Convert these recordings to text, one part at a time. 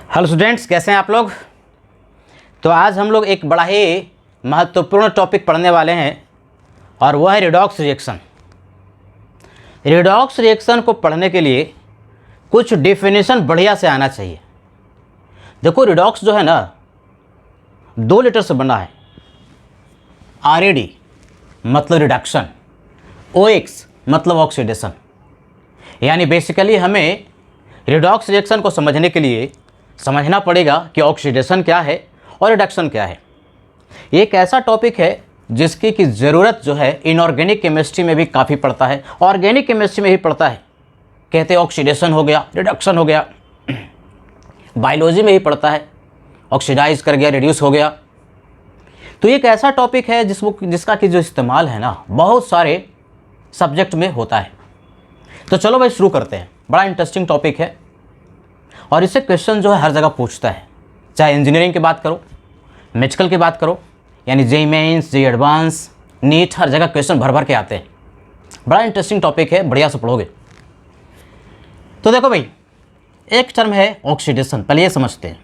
Hello students, कैसे हैं आप लोग। तो आज हम लोग एक बड़ा ही महत्वपूर्ण टॉपिक पढ़ने वाले हैं और वह है रिडॉक्स रिएक्शन। रिडॉक्स रिएक्शन को पढ़ने के लिए कुछ डेफिनेशन बढ़िया से आना चाहिए। देखो, रिडॉक्स जो है ना, 2 लेटर से बना है। RAD मतलब रिडक्शन, OX मतलब ऑक्सीडेशन। यानी बेसिकली हमें रिडॉक्स रिएक्शन को समझने के लिए समझना पड़ेगा कि ऑक्सीडेशन क्या है और रिडक्शन क्या है। ये एक ऐसा टॉपिक है जिसकी की ज़रूरत जो है इनऑर्गेनिक केमिस्ट्री में भी काफ़ी पड़ता है, ऑर्गेनिक केमिस्ट्री में भी पड़ता है। कहते हैं ऑक्सीडेशन हो गया, रिडक्शन हो गया। बायोलॉजी में ही पड़ता है, ऑक्सीडाइज कर गया, रिड्यूस हो गया। तो ये एक ऐसा टॉपिक है जिसका कि जो इस्तेमाल है ना, बहुत सारे सब्जेक्ट में होता है। तो चलो भाई शुरू करते हैं। बड़ा इंटरेस्टिंग टॉपिक है और इससे क्वेश्चन जो है हर जगह पूछता है। चाहे इंजीनियरिंग की बात करो, मेडिकल की बात करो, यानी JEE mains, JEE advanced, NEET, हर जगह क्वेश्चन भर भर के आते हैं। बड़ा इंटरेस्टिंग टॉपिक है, बढ़िया से पढ़ोगे। तो देखो भाई, एक टर्म है ऑक्सीडेशन, पहले ये समझते हैं।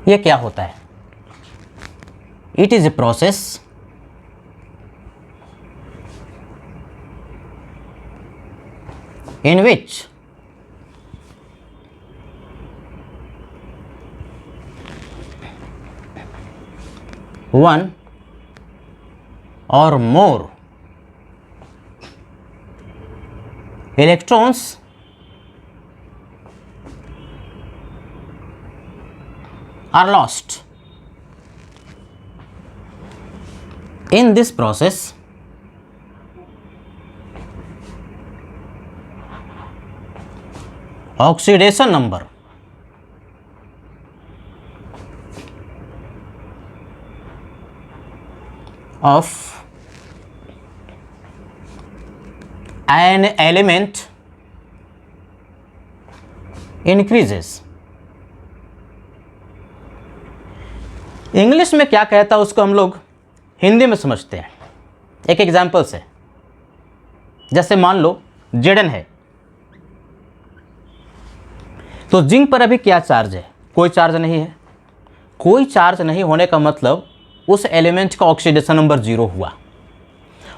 ये क्या होता है? It is a process in which one or more electrons are lost. In this process, oxidation number of an element increases. English में क्या कहता है उसको हम लोग हिंदी में समझते हैं एक एग्जाम्पल से। जैसे मान लो Zn है, तो जिंक पर अभी क्या चार्ज है? कोई चार्ज नहीं है। कोई चार्ज नहीं होने का मतलब उस एलिमेंट का ऑक्सीडेशन नंबर 0 हुआ।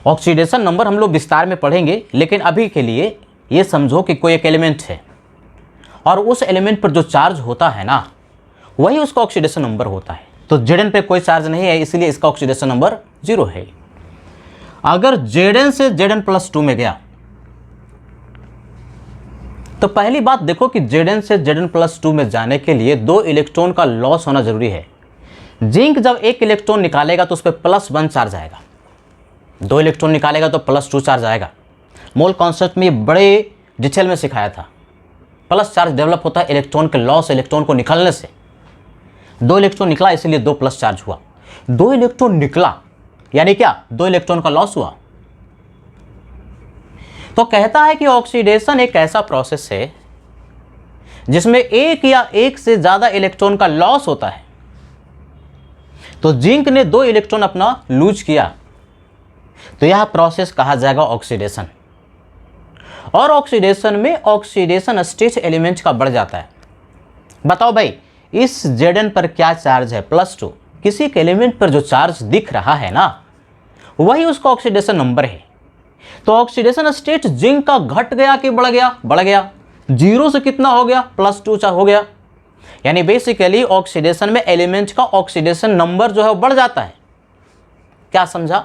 ऑक्सीडेशन नंबर हम लोग विस्तार में पढ़ेंगे, लेकिन अभी के लिए ये समझो कि कोई एक एलिमेंट है और उस एलिमेंट पर जो चार्ज होता है ना, वही उसका ऑक्सीडेशन नंबर होता है। तो Zn पे कोई चार्ज नहीं है, इसलिए इसका ऑक्सीडेशन नंबर 0 है। अगर Zn से Zn+2 में गया तो पहली बात देखो कि Zn से Zn+2 में जाने के लिए 2 इलेक्ट्रॉन का लॉस होना जरूरी है। जिंक जब 1 इलेक्ट्रॉन निकालेगा तो उस पर +1 चार्ज आएगा, 2 इलेक्ट्रॉन निकालेगा तो +2 चार्ज आएगा। मोल कॉन्सेप्ट में बड़े डिटेल में सिखाया था। प्लस चार्ज डेवलप होता है इलेक्ट्रॉन के लॉस, इलेक्ट्रॉन को निकालने से। 2 इलेक्ट्रॉन निकला, इसलिए 2 प्लस चार्ज हुआ। 2 इलेक्ट्रॉन निकला यानी क्या? 2 इलेक्ट्रॉन का लॉस हुआ। तो कहता है कि ऑक्सीडेशन एक ऐसा प्रोसेस है जिसमें एक या एक से ज्यादा इलेक्ट्रॉन का लॉस होता है। तो जिंक ने 2 इलेक्ट्रॉन अपना लूज किया, तो यह प्रोसेस कहा जाएगा ऑक्सीडेशन। और ऑक्सीडेशन में ऑक्सीडेशन स्टेज एलिमेंट का बढ़ जाता है। बताओ भाई, इस Zn पर क्या चार्ज है? +2। किसी के एलिमेंट पर जो चार्ज दिख रहा है ना, वही उसका ऑक्सीडेशन नंबर है। तो ऑक्सीडेशन स्टेट जिंक का घट गया कि बढ़ गया? बढ़ गया। 0 से कितना हो गया? +2 हो गया। यानी बेसिकली ऑक्सीडेशन में एलिमेंट का ऑक्सीडेशन नंबर जो है वो बढ़ जाता है। क्या समझा?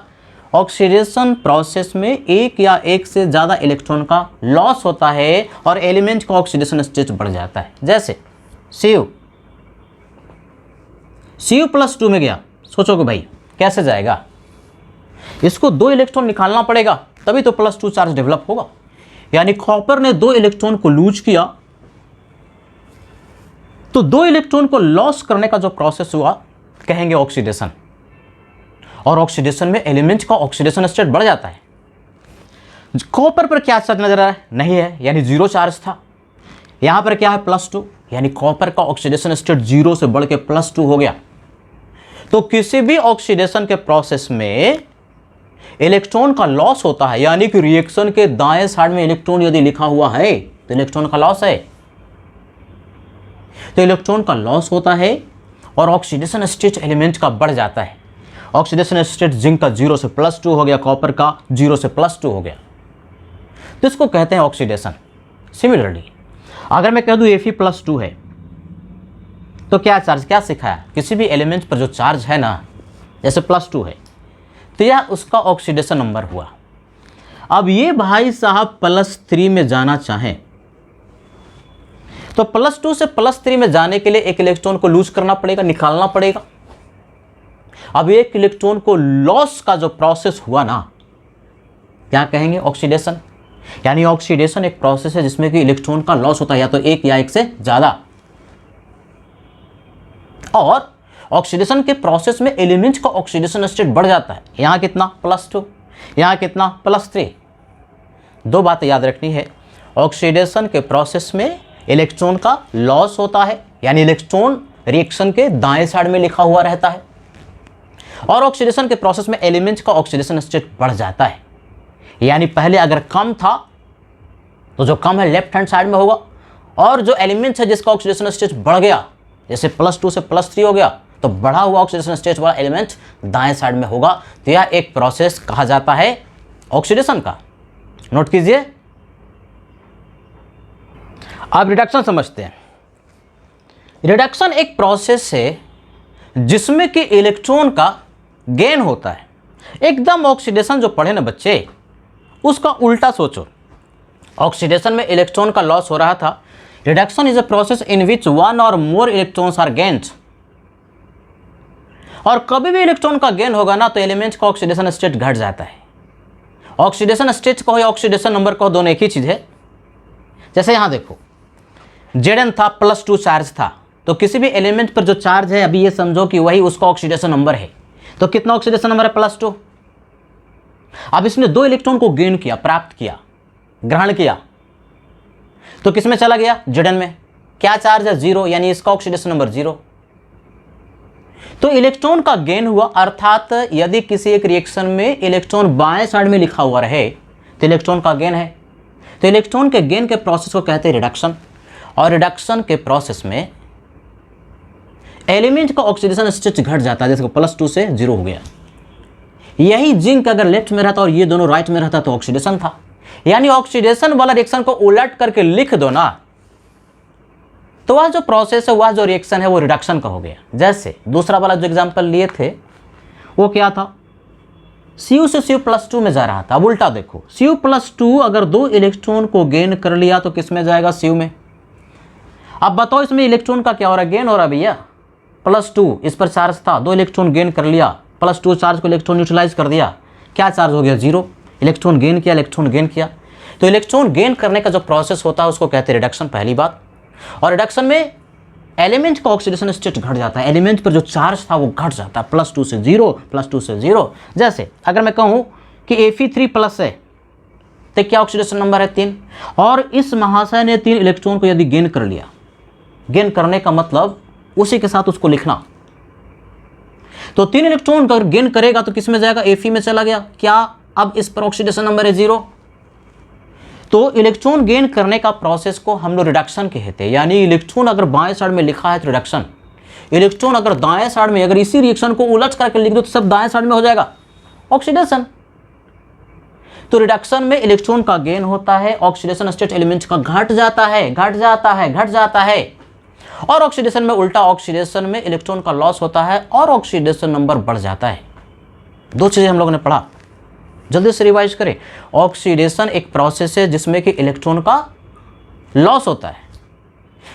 ऑक्सीडेशन प्रोसेस में एक या एक से ज्यादा इलेक्ट्रॉन का लॉस होता है और एलिमेंट का ऑक्सीडेशन स्टेट बढ़ जाता है। जैसे Cu+2 में गया, सोचोगे भाई कैसे जाएगा? इसको 2 इलेक्ट्रॉन निकालना पड़ेगा, तभी तो +2 चार्ज डेवलप होगा। यानी कॉपर ने 2 इलेक्ट्रॉन को लूज किया, तो 2 इलेक्ट्रॉन को लॉस करने का जो प्रोसेस हुआ कहेंगे ऑक्सीडेशन। और ऑक्सीडेशन में एलिमेंट का ऑक्सीडेशन स्टेट बढ़ जाता है। कॉपर पर क्या चार्ज नजर आ रहा है? नहीं है, यानी 0 चार्ज था। यहां पर क्या है? +2, यानी कॉपर का ऑक्सीडेशन स्टेट 0 से बढ़ के +2 हो गया। तो किसी भी ऑक्सीडेशन के प्रोसेस में इलेक्ट्रॉन का लॉस होता है, यानी कि रिएक्शन के दाएं साइड में इलेक्ट्रॉन यदि लिखा हुआ है तो इलेक्ट्रॉन का लॉस है, तो इलेक्ट्रॉन का लॉस होता है और ऑक्सीडेशन स्टेट एलिमेंट का बढ़ जाता है। ऑक्सीडेशन स्टेट जिंक का 0 से +2 हो गया, कॉपर का 0 से +2 हो गया, तो इसको कहते हैं ऑक्सीडेशन। सिमिलरली अगर मैं कह दूं Fe+2 है तो क्या चार्ज, क्या सिखाया, किसी भी एलिमेंट पर जो चार्ज है ना, जैसे +2 है तो यह उसका ऑक्सीडेशन नंबर हुआ। अब ये भाई साहब +3 में जाना चाहें तो +2 से +3 में जाने के लिए एक इलेक्ट्रॉन को लूज करना पड़ेगा, निकालना पड़ेगा। अब एक इलेक्ट्रॉन को लॉस का जो प्रोसेस हुआ ना, क्या कहेंगे, ऑक्सीडेशन। यानी ऑक्सीडेशन एक प्रोसेस है जिसमें कि इलेक्ट्रॉन का लॉस होता है, या तो एक या एक से ज्यादा। और ऑक्सीडेशन के प्रोसेस में एलिमेंट का ऑक्सीडेशन स्टेट बढ़ जाता है। यहां कितना, +2, यहां कितना, +3। दो बातें याद रखनी है, ऑक्सीडेशन के प्रोसेस में इलेक्ट्रॉन का लॉस होता है, यानी इलेक्ट्रॉन रिएक्शन के दाएं साइड में लिखा हुआ रहता है, और ऑक्सीडेशन के प्रोसेस में एलिमेंट का ऑक्सीडेशन स्टेट बढ़ जाता है। यानी पहले अगर कम था तो जो कम है लेफ्ट हैंड साइड में होगा, और जो एलिमेंट है जिसका ऑक्सीडेशन स्टेट बढ़ गया, जैसे +2 से +3 हो गया, तो बढ़ा हुआ ऑक्सीडेशन स्टेट वाला एलिमेंट दाएं साइड में होगा। तो यह एक प्रोसेस कहा जाता है ऑक्सीडेशन का। नोट कीजिए। अब रिडक्शन समझते हैं। रिडक्शन एक प्रोसेस है जिसमें कि इलेक्ट्रॉन का गेन होता है। एकदम ऑक्सीडेशन जो पढ़े ना बच्चे, उसका उल्टा सोचो। ऑक्सीडेशन में इलेक्ट्रॉन का लॉस हो रहा था। Reduction is a process in which one और मोर इलेक्ट्रॉन्स आर गेन्ड। और कभी भी इलेक्ट्रॉन का गेन होगा ना तो एलिमेंट का ऑक्सीडेशन स्टेट घट जाता है। ऑक्सीडेशन स्टेट कहो या ऑक्सीडेशन नंबर कहो, दोनों एक ही चीज है। जैसे यहां देखो, Zn था, +2 चार्ज था, तो किसी भी एलिमेंट पर जो चार्ज है, अभी ये समझो कि वही उसका ऑक्सीडेशन नंबर है। तो कितना ऑक्सीडेशन नंबर है, +2। अब इसने 2 इलेक्ट्रॉन को गेन किया, प्राप्त किया, ग्रहण किया, तो किसमें चला गया, Zn में। क्या चार्ज है, 0, यानी इसका ऑक्सीडेशन नंबर 0। तो इलेक्ट्रॉन का गेन हुआ, अर्थात यदि किसी एक रिएक्शन में इलेक्ट्रॉन बाएं साइड में लिखा हुआ रहे तो इलेक्ट्रॉन का गेन है। तो इलेक्ट्रॉन के गेन के प्रोसेस को कहते हैं रिडक्शन। और रिडक्शन के प्रोसेस में एलिमेंट का ऑक्सीडेशन स्टेट घट जाता है, जैसे +2 से 0 हो गया। यही जिंक अगर लेफ्ट में रहता और ये दोनों राइट में रहता तो ऑक्सीडेशन था। यानी ऑक्सीडेशन वाला रिएक्शन को उलट करके लिख दो ना, तो वह जो प्रोसेस है, वह जो रिएक्शन है, वो रिडक्शन का हो गया। जैसे दूसरा वाला जो एग्जांपल लिए थे वो क्या था, Cu से Cu+2 में जा रहा था। अब उल्टा देखो, Cu+2 अगर 2 इलेक्ट्रॉन को गेन कर लिया तो किस में जाएगा, Cu में। अब बताओ इसमें इलेक्ट्रॉन का क्या हो रहा है, गेन हो रहा है भैया। +2 इस पर चार्ज था, 2 इलेक्ट्रॉन गेन कर लिया, +2 चार्ज को इलेक्ट्रॉन न्यूट्रलाइज कर दिया, क्या चार्ज हो गया, 0। इलेक्ट्रॉन गेन किया, इलेक्ट्रॉन गेन किया। तो इलेक्ट्रॉन गेन करने का जो प्रोसेस होता है उसको कहते हैं रिडक्शन, पहली बात। और रिडक्शन में एलिमेंट का ऑक्सीडेशन स्टेट घट जाता है, एलिमेंट पर जो चार्ज था वो घट जाता है, +2 से 0, +2 से 0। जैसे अगर मैं कहूँ कि Fe3+ है तो क्या ऑक्सीडेशन नंबर है, 3। और इस महाशय ने 3 इलेक्ट्रॉन को यदि गेन कर लिया, गेन करने का मतलब उसी के साथ उसको लिखना, तो 3 इलेक्ट्रॉन अगर गेन करेगा तो किस में जाएगा, Fe में चला गया। क्या अब इस पर ऑक्सीडेशन नंबर है 0। तो इलेक्ट्रॉन गेन करने का प्रोसेस को हम लोग रिडक्शन कहते हैं। यानी इलेक्ट्रॉन अगर बाएं साइड में लिखा है तो रिडक्शन, इलेक्ट्रॉन अगर दाएं साइड में, अगर इसी रिएक्शन को उलट करके लिख दो तो सब दाएं साइड में हो जाएगा, ऑक्सीडेशन। तो रिडक्शन में इलेक्ट्रॉन का गेन होता है, ऑक्सीडेशन स्टेट एलिमेंट का घट जाता है, घट जाता है, घट जाता है। और ऑक्सीडेशन में उल्टा, ऑक्सीडेशन में इलेक्ट्रॉन का लॉस होता है और ऑक्सीडेशन नंबर बढ़ जाता है। 2 चीजें हम लोगों ने पढ़ा, जल्दी से रिवाइज करें। ऑक्सीडेशन एक प्रोसेस है जिसमें कि इलेक्ट्रॉन का लॉस होता है।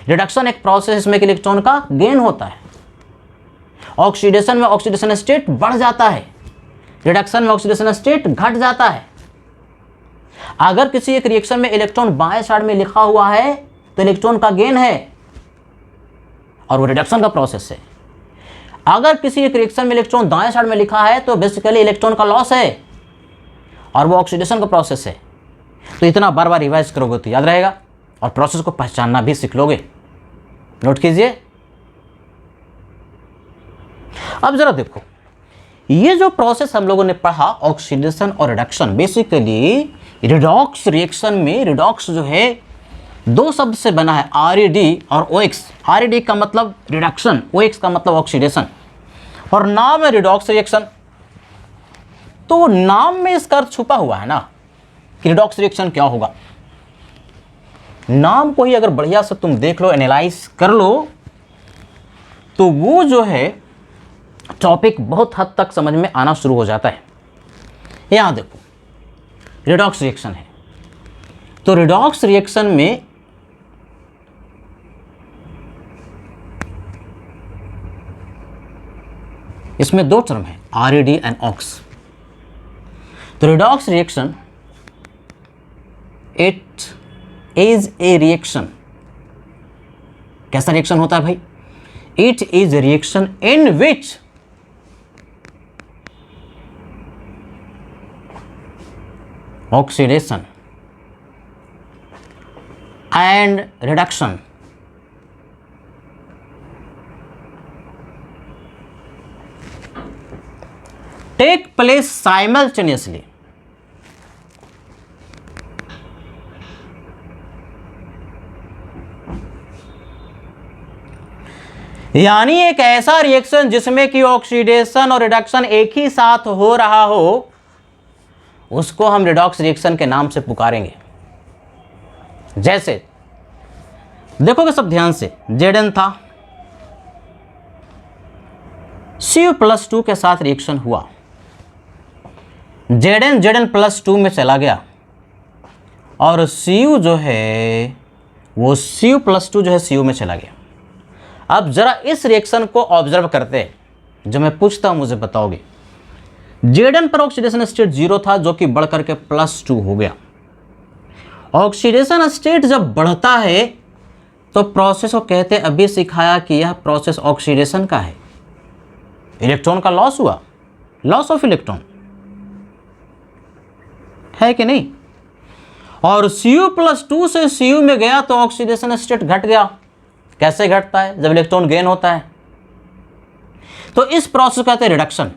रिडक्शन एक प्रोसेस है जिसमें कि इलेक्ट्रॉन का गेन होता है। ऑक्सीडेशन में ऑक्सीडेशन स्टेट बढ़ जाता है, रिडक्शन में ऑक्सीडेशन स्टेट घट जाता है। अगर किसी एक रिएक्शन में इलेक्ट्रॉन बाएं साइड में लिखा हुआ है तो इलेक्ट्रॉन का गेन है और वो रिडक्शन का प्रोसेस है। अगर किसी एक रिएक्शन में इलेक्ट्रॉन दाएं साइड में लिखा है तो बेसिकली इलेक्ट्रॉन का लॉस है और वो ऑक्सीडेशन का प्रोसेस है। तो इतना बार बार रिवाइज करोगे तो याद रहेगा और प्रोसेस को पहचानना भी सीख लोगे। नोट कीजिए। अब जरा देखो, ये जो प्रोसेस हम लोगों ने पढ़ा ऑक्सीडेशन और रिडक्शन, बेसिकली रिडॉक्स रिएक्शन में रिडॉक्स जो है दो शब्द से बना है, RED और OX। RED का मतलब रिडक्शन, OX का मतलब ऑक्सीडेशन, और नाम है रिडॉक्स रिएक्शन। तो नाम में इसका अर्थ छुपा हुआ है ना कि रिडॉक्स रिएक्शन क्या होगा। नाम को ही अगर बढ़िया से तुम देख लो, एनालाइज कर लो, तो वो जो है टॉपिक बहुत हद तक समझ में आना शुरू हो जाता है। यहां देखो रिडॉक्स रिएक्शन है, तो रिडॉक्स रिएक्शन में इसमें दो टर्म है, RED एंड OX। तो redox reaction it is a reaction. कैसा रिएक्शन होता है भाई? It is a reaction in which oxidation and reduction take place simultaneously। यानी एक ऐसा रिएक्शन जिसमें कि ऑक्सीडेशन और रिडक्शन एक ही साथ हो रहा हो, उसको हम रिडॉक्स रिएक्शन के नाम से पुकारेंगे। जैसे देखोगे सब ध्यान से, Zn था, Cu+2 के साथ रिएक्शन हुआ, Zn+2 में चला गया, और Cu जो है वो Cu+2 जो है Cu में चला गया। अब जरा इस रिएक्शन को ऑब्जर्व करते हैं, जो मैं पूछता हूं मुझे बताओगे। Zn पर ऑक्सीडेशन स्टेट 0 था, जो कि बढ़ करके +2 हो गया। ऑक्सीडेशन स्टेट जब बढ़ता है तो प्रोसेस को कहते हैं, अभी सिखाया कि यह प्रोसेस ऑक्सीडेशन का है। इलेक्ट्रॉन का लॉस हुआ, लॉस ऑफ इलेक्ट्रॉन है कि नहीं। और Cu+2 से Cu में गया तो ऑक्सीडेशन स्टेट घट गया। कैसे घटता है? जब इलेक्ट्रॉन गेन होता है। तो इस प्रोसेस को कहते हैं रिडक्शन।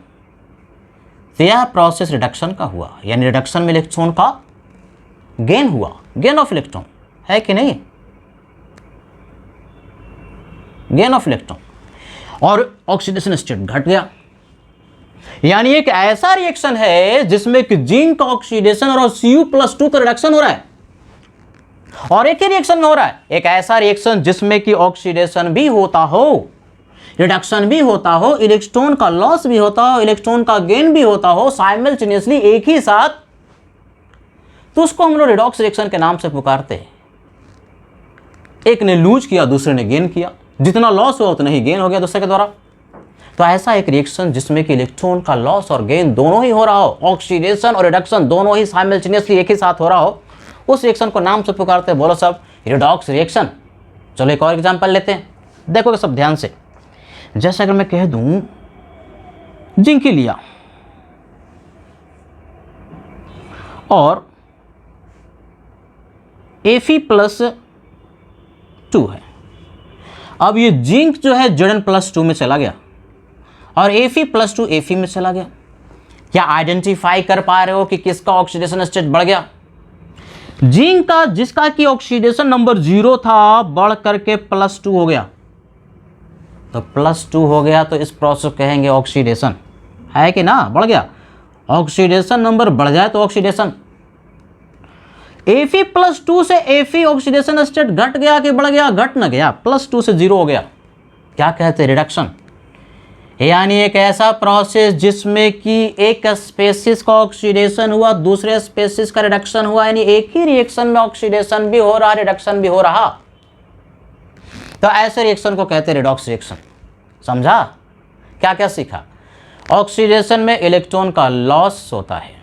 तो यह प्रोसेस रिडक्शन का हुआ, यानी रिडक्शन में इलेक्ट्रॉन का गेन हुआ, गेन ऑफ इलेक्ट्रॉन, है कि नहीं, गेन ऑफ इलेक्ट्रॉन, और ऑक्सीडेशन स्टेट घट गया। यानी एक ऐसा रिएक्शन है जिसमें कि जिंक ऑक्सीडेशन और Cu+2 का रिडक्शन हो रहा है, और एक ही रिएक्शन में हो रहा है। एक ऐसा रिएक्शन जिसमें कि ऑक्सीडेशन भी होता हो, रिडक्शन भी होता हो, इलेक्ट्रॉन का लॉस भी होता हो, इलेक्ट्रॉन का गेन भी होता हो, साइमल्टेनियसली एक ही साथ, तो उसको हम लोग रिडॉक्स रिएक्शन के नाम से पुकारते हैं। एक ने लूज किया, दूसरे ने गेन किया, जितना लॉस हुआ उतना ही गेन हो गया दूसरे के द्वारा। तो ऐसा एक रिएक्शन जिसमें कि इलेक्ट्रॉन का लॉस और गेन दोनों ही हो रहा हो, ऑक्सीडेशन और रिडक्शन दोनों ही साइमल्टेनियसली एक ही साथ हो रहा हो, उस रिएक्शन को नाम से पुकारते हैं। बोलो सब, रिडॉक्स रिएक्शन। चलो एक और एग्जांपल लेते हैं, देखोगे सब ध्यान से। जैसे अगर मैं कह दूं जिंक लिया और Fe+2 है। अब ये जिंक जो है Zn+2 में चला गया और Fe+2 Fe में चला गया। क्या आइडेंटिफाई कर पा रहे हो कि किसका ऑक्सीडेशन स्टेट बढ़ गया? जिंक का, जिसका कि ऑक्सीडेशन नंबर 0 था, बढ़ करके +2 हो गया। तो +2 हो गया तो इस प्रोसेस कहेंगे ऑक्सीडेशन, है कि ना, बढ़ गया। ऑक्सीडेशन नंबर बढ़ जाए तो ऑक्सीडेशन। Fe+2 से Fe ऑक्सीडेशन स्टेट घट गया कि बढ़ गया? घट न गया, +2 से 0 हो गया। क्या कहते हैं? रिडक्शन। यानी एक ऐसा प्रोसेस जिसमें कि एक स्पेसिस का ऑक्सीडेशन हुआ, दूसरे स्पेसिस का रिडक्शन हुआ, यानी एक ही रिएक्शन में ऑक्सीडेशन भी हो रहा, रिडक्शन भी हो रहा। तो ऐसे रिएक्शन को कहते हैं रिडॉक्स रिएक्शन। समझा? क्या क्या सीखा? ऑक्सीडेशन में इलेक्ट्रॉन का लॉस होता है,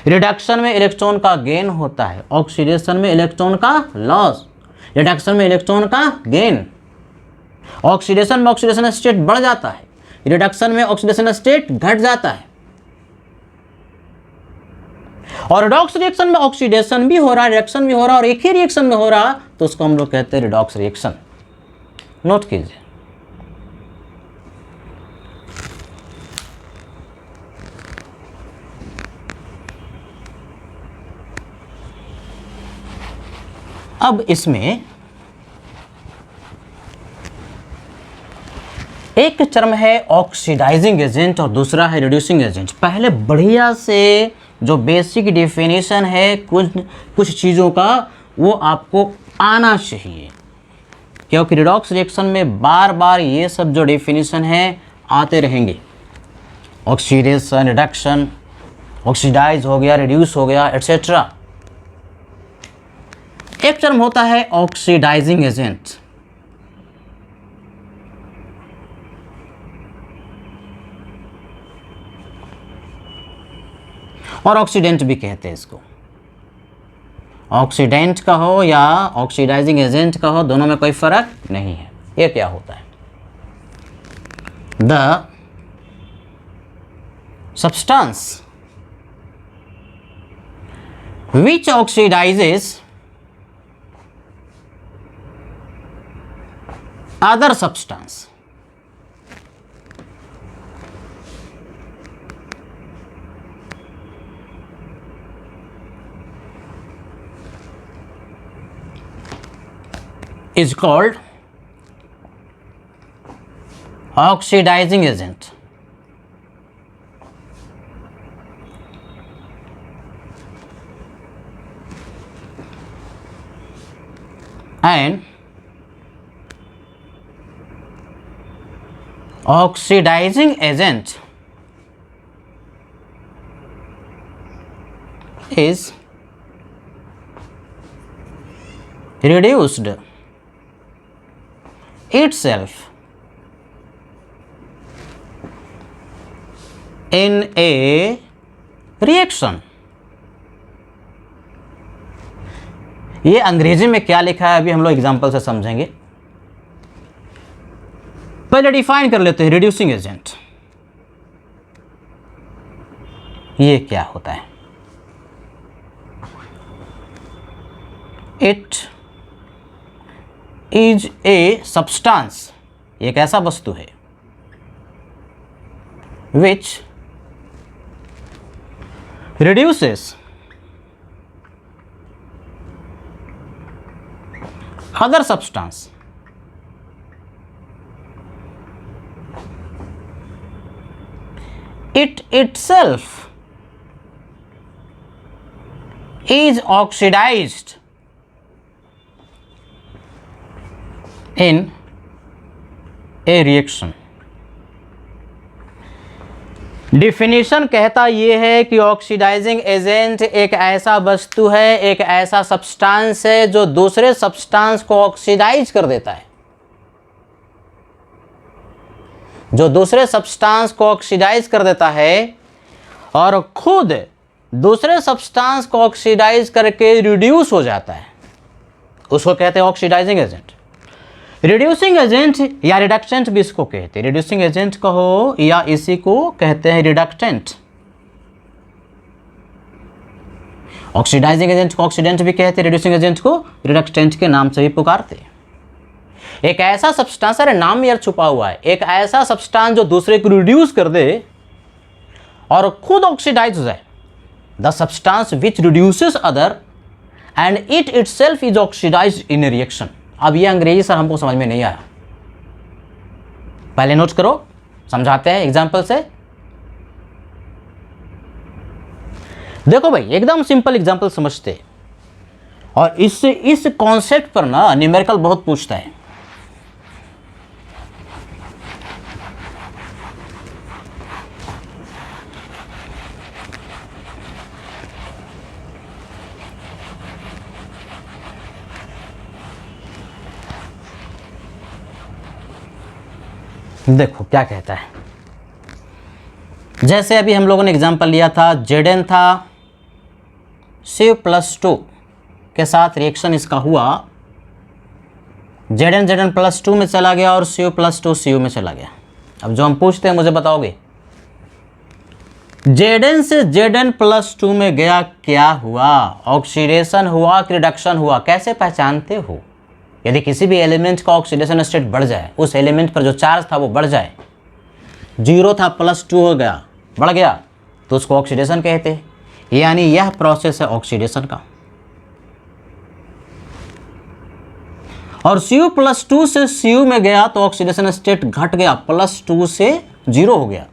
रिडक्शन में इलेक्ट्रॉन का गेन होता है, ऑक्सीडेशन में इलेक्ट्रॉन का लॉस, रिडक्शन में इलेक्ट्रॉन का गेन। ऑक्सीडेशन में ऑक्सीडेशन स्टेट बढ़ जाता है, रिडक्शन में ऑक्सीडेशन स्टेट घट जाता है। और रिडॉक्स रिएक्शन में ऑक्सीडेशन भी हो रहा है, रिडक्शन भी हो रहा है, और एक ही रिएक्शन में हो रहा, तो उसको हम लोग कहते हैं रिडॉक्स रिएक्शन। नोट कीजिए। अब इसमें एक टर्म है ऑक्सीडाइजिंग एजेंट और दूसरा है रिड्यूसिंग एजेंट। पहले बढ़िया से जो बेसिक डेफिनेशन है कुछ चीज़ों का वो आपको आना चाहिए, क्योंकि रिडॉक्स रिएक्शन में बार बार ये सब जो डेफिनेशन है आते रहेंगे। ऑक्सीडेशन, रिडक्शन, ऑक्सीडाइज हो गया, रिड्यूस हो गया, एटसेट्रा। एक टर्म होता है ऑक्सीडाइजिंग एजेंट, और ऑक्सीडेंट भी कहते हैं इसको। ऑक्सीडेंट का हो या ऑक्सीडाइजिंग एजेंट का हो, दोनों में कोई फर्क नहीं है। ये क्या होता है? The substance which oxidizes other substance is called oxidizing agent. And oxidizing agent is reduced itself in a reaction. ये अंग्रेजी में क्या लिखा है अभी हम लोग एग्जांपल से समझेंगे। पहले डिफाइन कर लेते हैं रिड्यूसिंग एजेंट। ये क्या होता है? इट इज ए सब्सटेंस, एक ऐसा वस्तु है which reduces other substance it itself is oxidized in a reaction. Definition कहता ये है कि ऑक्सीडाइजिंग एजेंट एक ऐसा वस्तु है, एक ऐसा सब्सटेंस है जो दूसरे सब्सटेंस को ऑक्सीडाइज कर देता है, जो दूसरे सब्सटेंस को ऑक्सीडाइज कर देता है और खुद दूसरे सब्सटेंस को ऑक्सीडाइज करके रिड्यूस हो जाता है, उसको कहते हैं ऑक्सीडाइजिंग एजेंट। रिड्यूसिंग एजेंट या रिडक्टेंट भी इसको कहते हैं। रिड्यूसिंग एजेंट कहो या इसी को कहते हैं रिडक्टेंट। ऑक्सीडाइजिंग एजेंट को ऑक्सीडेंट भी कहते हैं, रिड्यूसिंग एजेंट को रिडक्टेंट के नाम से भी पुकारते हैं। एक ऐसा सब्सटेंस, अरे नाम में यार छुपा हुआ है, एक ऐसा सब्सटेंस जो दूसरे को रिड्यूस कर दे और खुद ऑक्सीडाइज हो जाए। The substance which reduces other and it itself is oxidized in a reaction. अब ये अंग्रेजी सर हमको समझ में नहीं आया, पहले नोट करो, समझाते हैं एग्जाम्पल से। देखो भाई, एकदम सिंपल एग्जाम्पल समझते, और इससे इस कॉन्सेप्ट पर ना न्यूमेरिकल बहुत पूछता है। देखो क्या कहता है, जैसे अभी हम लोगों ने एग्जांपल लिया था, Zn था Cu+2 के साथ रिएक्शन इसका हुआ, Zn+2 में चला गया और Cu+2 Cu में चला गया। अब जो हम पूछते हैं मुझे बताओगे, Zn से Zn+2 में गया, क्या हुआ? ऑक्सीडेशन हुआ कि रिडक्शन हुआ? कैसे पहचानते हो? यदि किसी भी एलिमेंट का ऑक्सीडेशन स्टेट बढ़ जाए, उस एलिमेंट पर जो चार्ज था वो बढ़ जाए, 0 था +2 हो गया, बढ़ गया, तो उसको ऑक्सीडेशन कहते हैं। यानी यह प्रोसेस है ऑक्सीडेशन का। और Cu+2 से Cu में गया तो ऑक्सीडेशन स्टेट घट गया, +2 से 0 हो गया।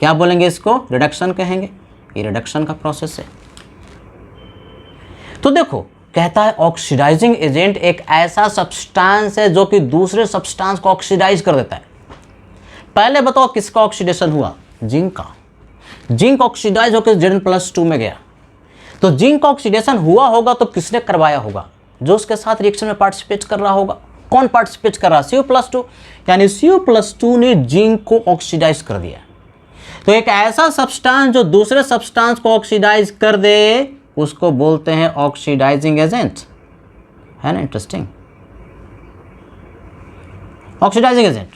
क्या बोलेंगे इसको? रिडक्शन कहेंगे। ये रिडक्शन का प्रोसेस है। तो देखो, कहता है ऑक्सीडाइजिंग एजेंट एक ऐसा सब्सटेंस है जो कि दूसरे सब्सटेंस को ऑक्सीडाइज कर देता है। पहले बताओ किसका ऑक्सीडेशन हुआ? जिंक का। जिंक ऑक्सीडाइज होकर Zn+2 में गया। तो जिंक का ऑक्सीडेशन हुआ होगा तो किसने करवाया होगा? जो उसके साथ रिएक्शन में पार्टिसिपेट कर रहा होगा। कौन पार्टिसिपेट कर रहा है? Cu+2। यानी Cu+2 ने जिंक को ऑक्सीडाइज कर दिया। तो एक ऐसा सब्सटेंस जो दूसरे सब्सटेंस को ऑक्सीडाइज कर दे उसको बोलते हैं ऑक्सीडाइजिंग एजेंट, है ना? इंटरेस्टिंग। Oxidizing agent.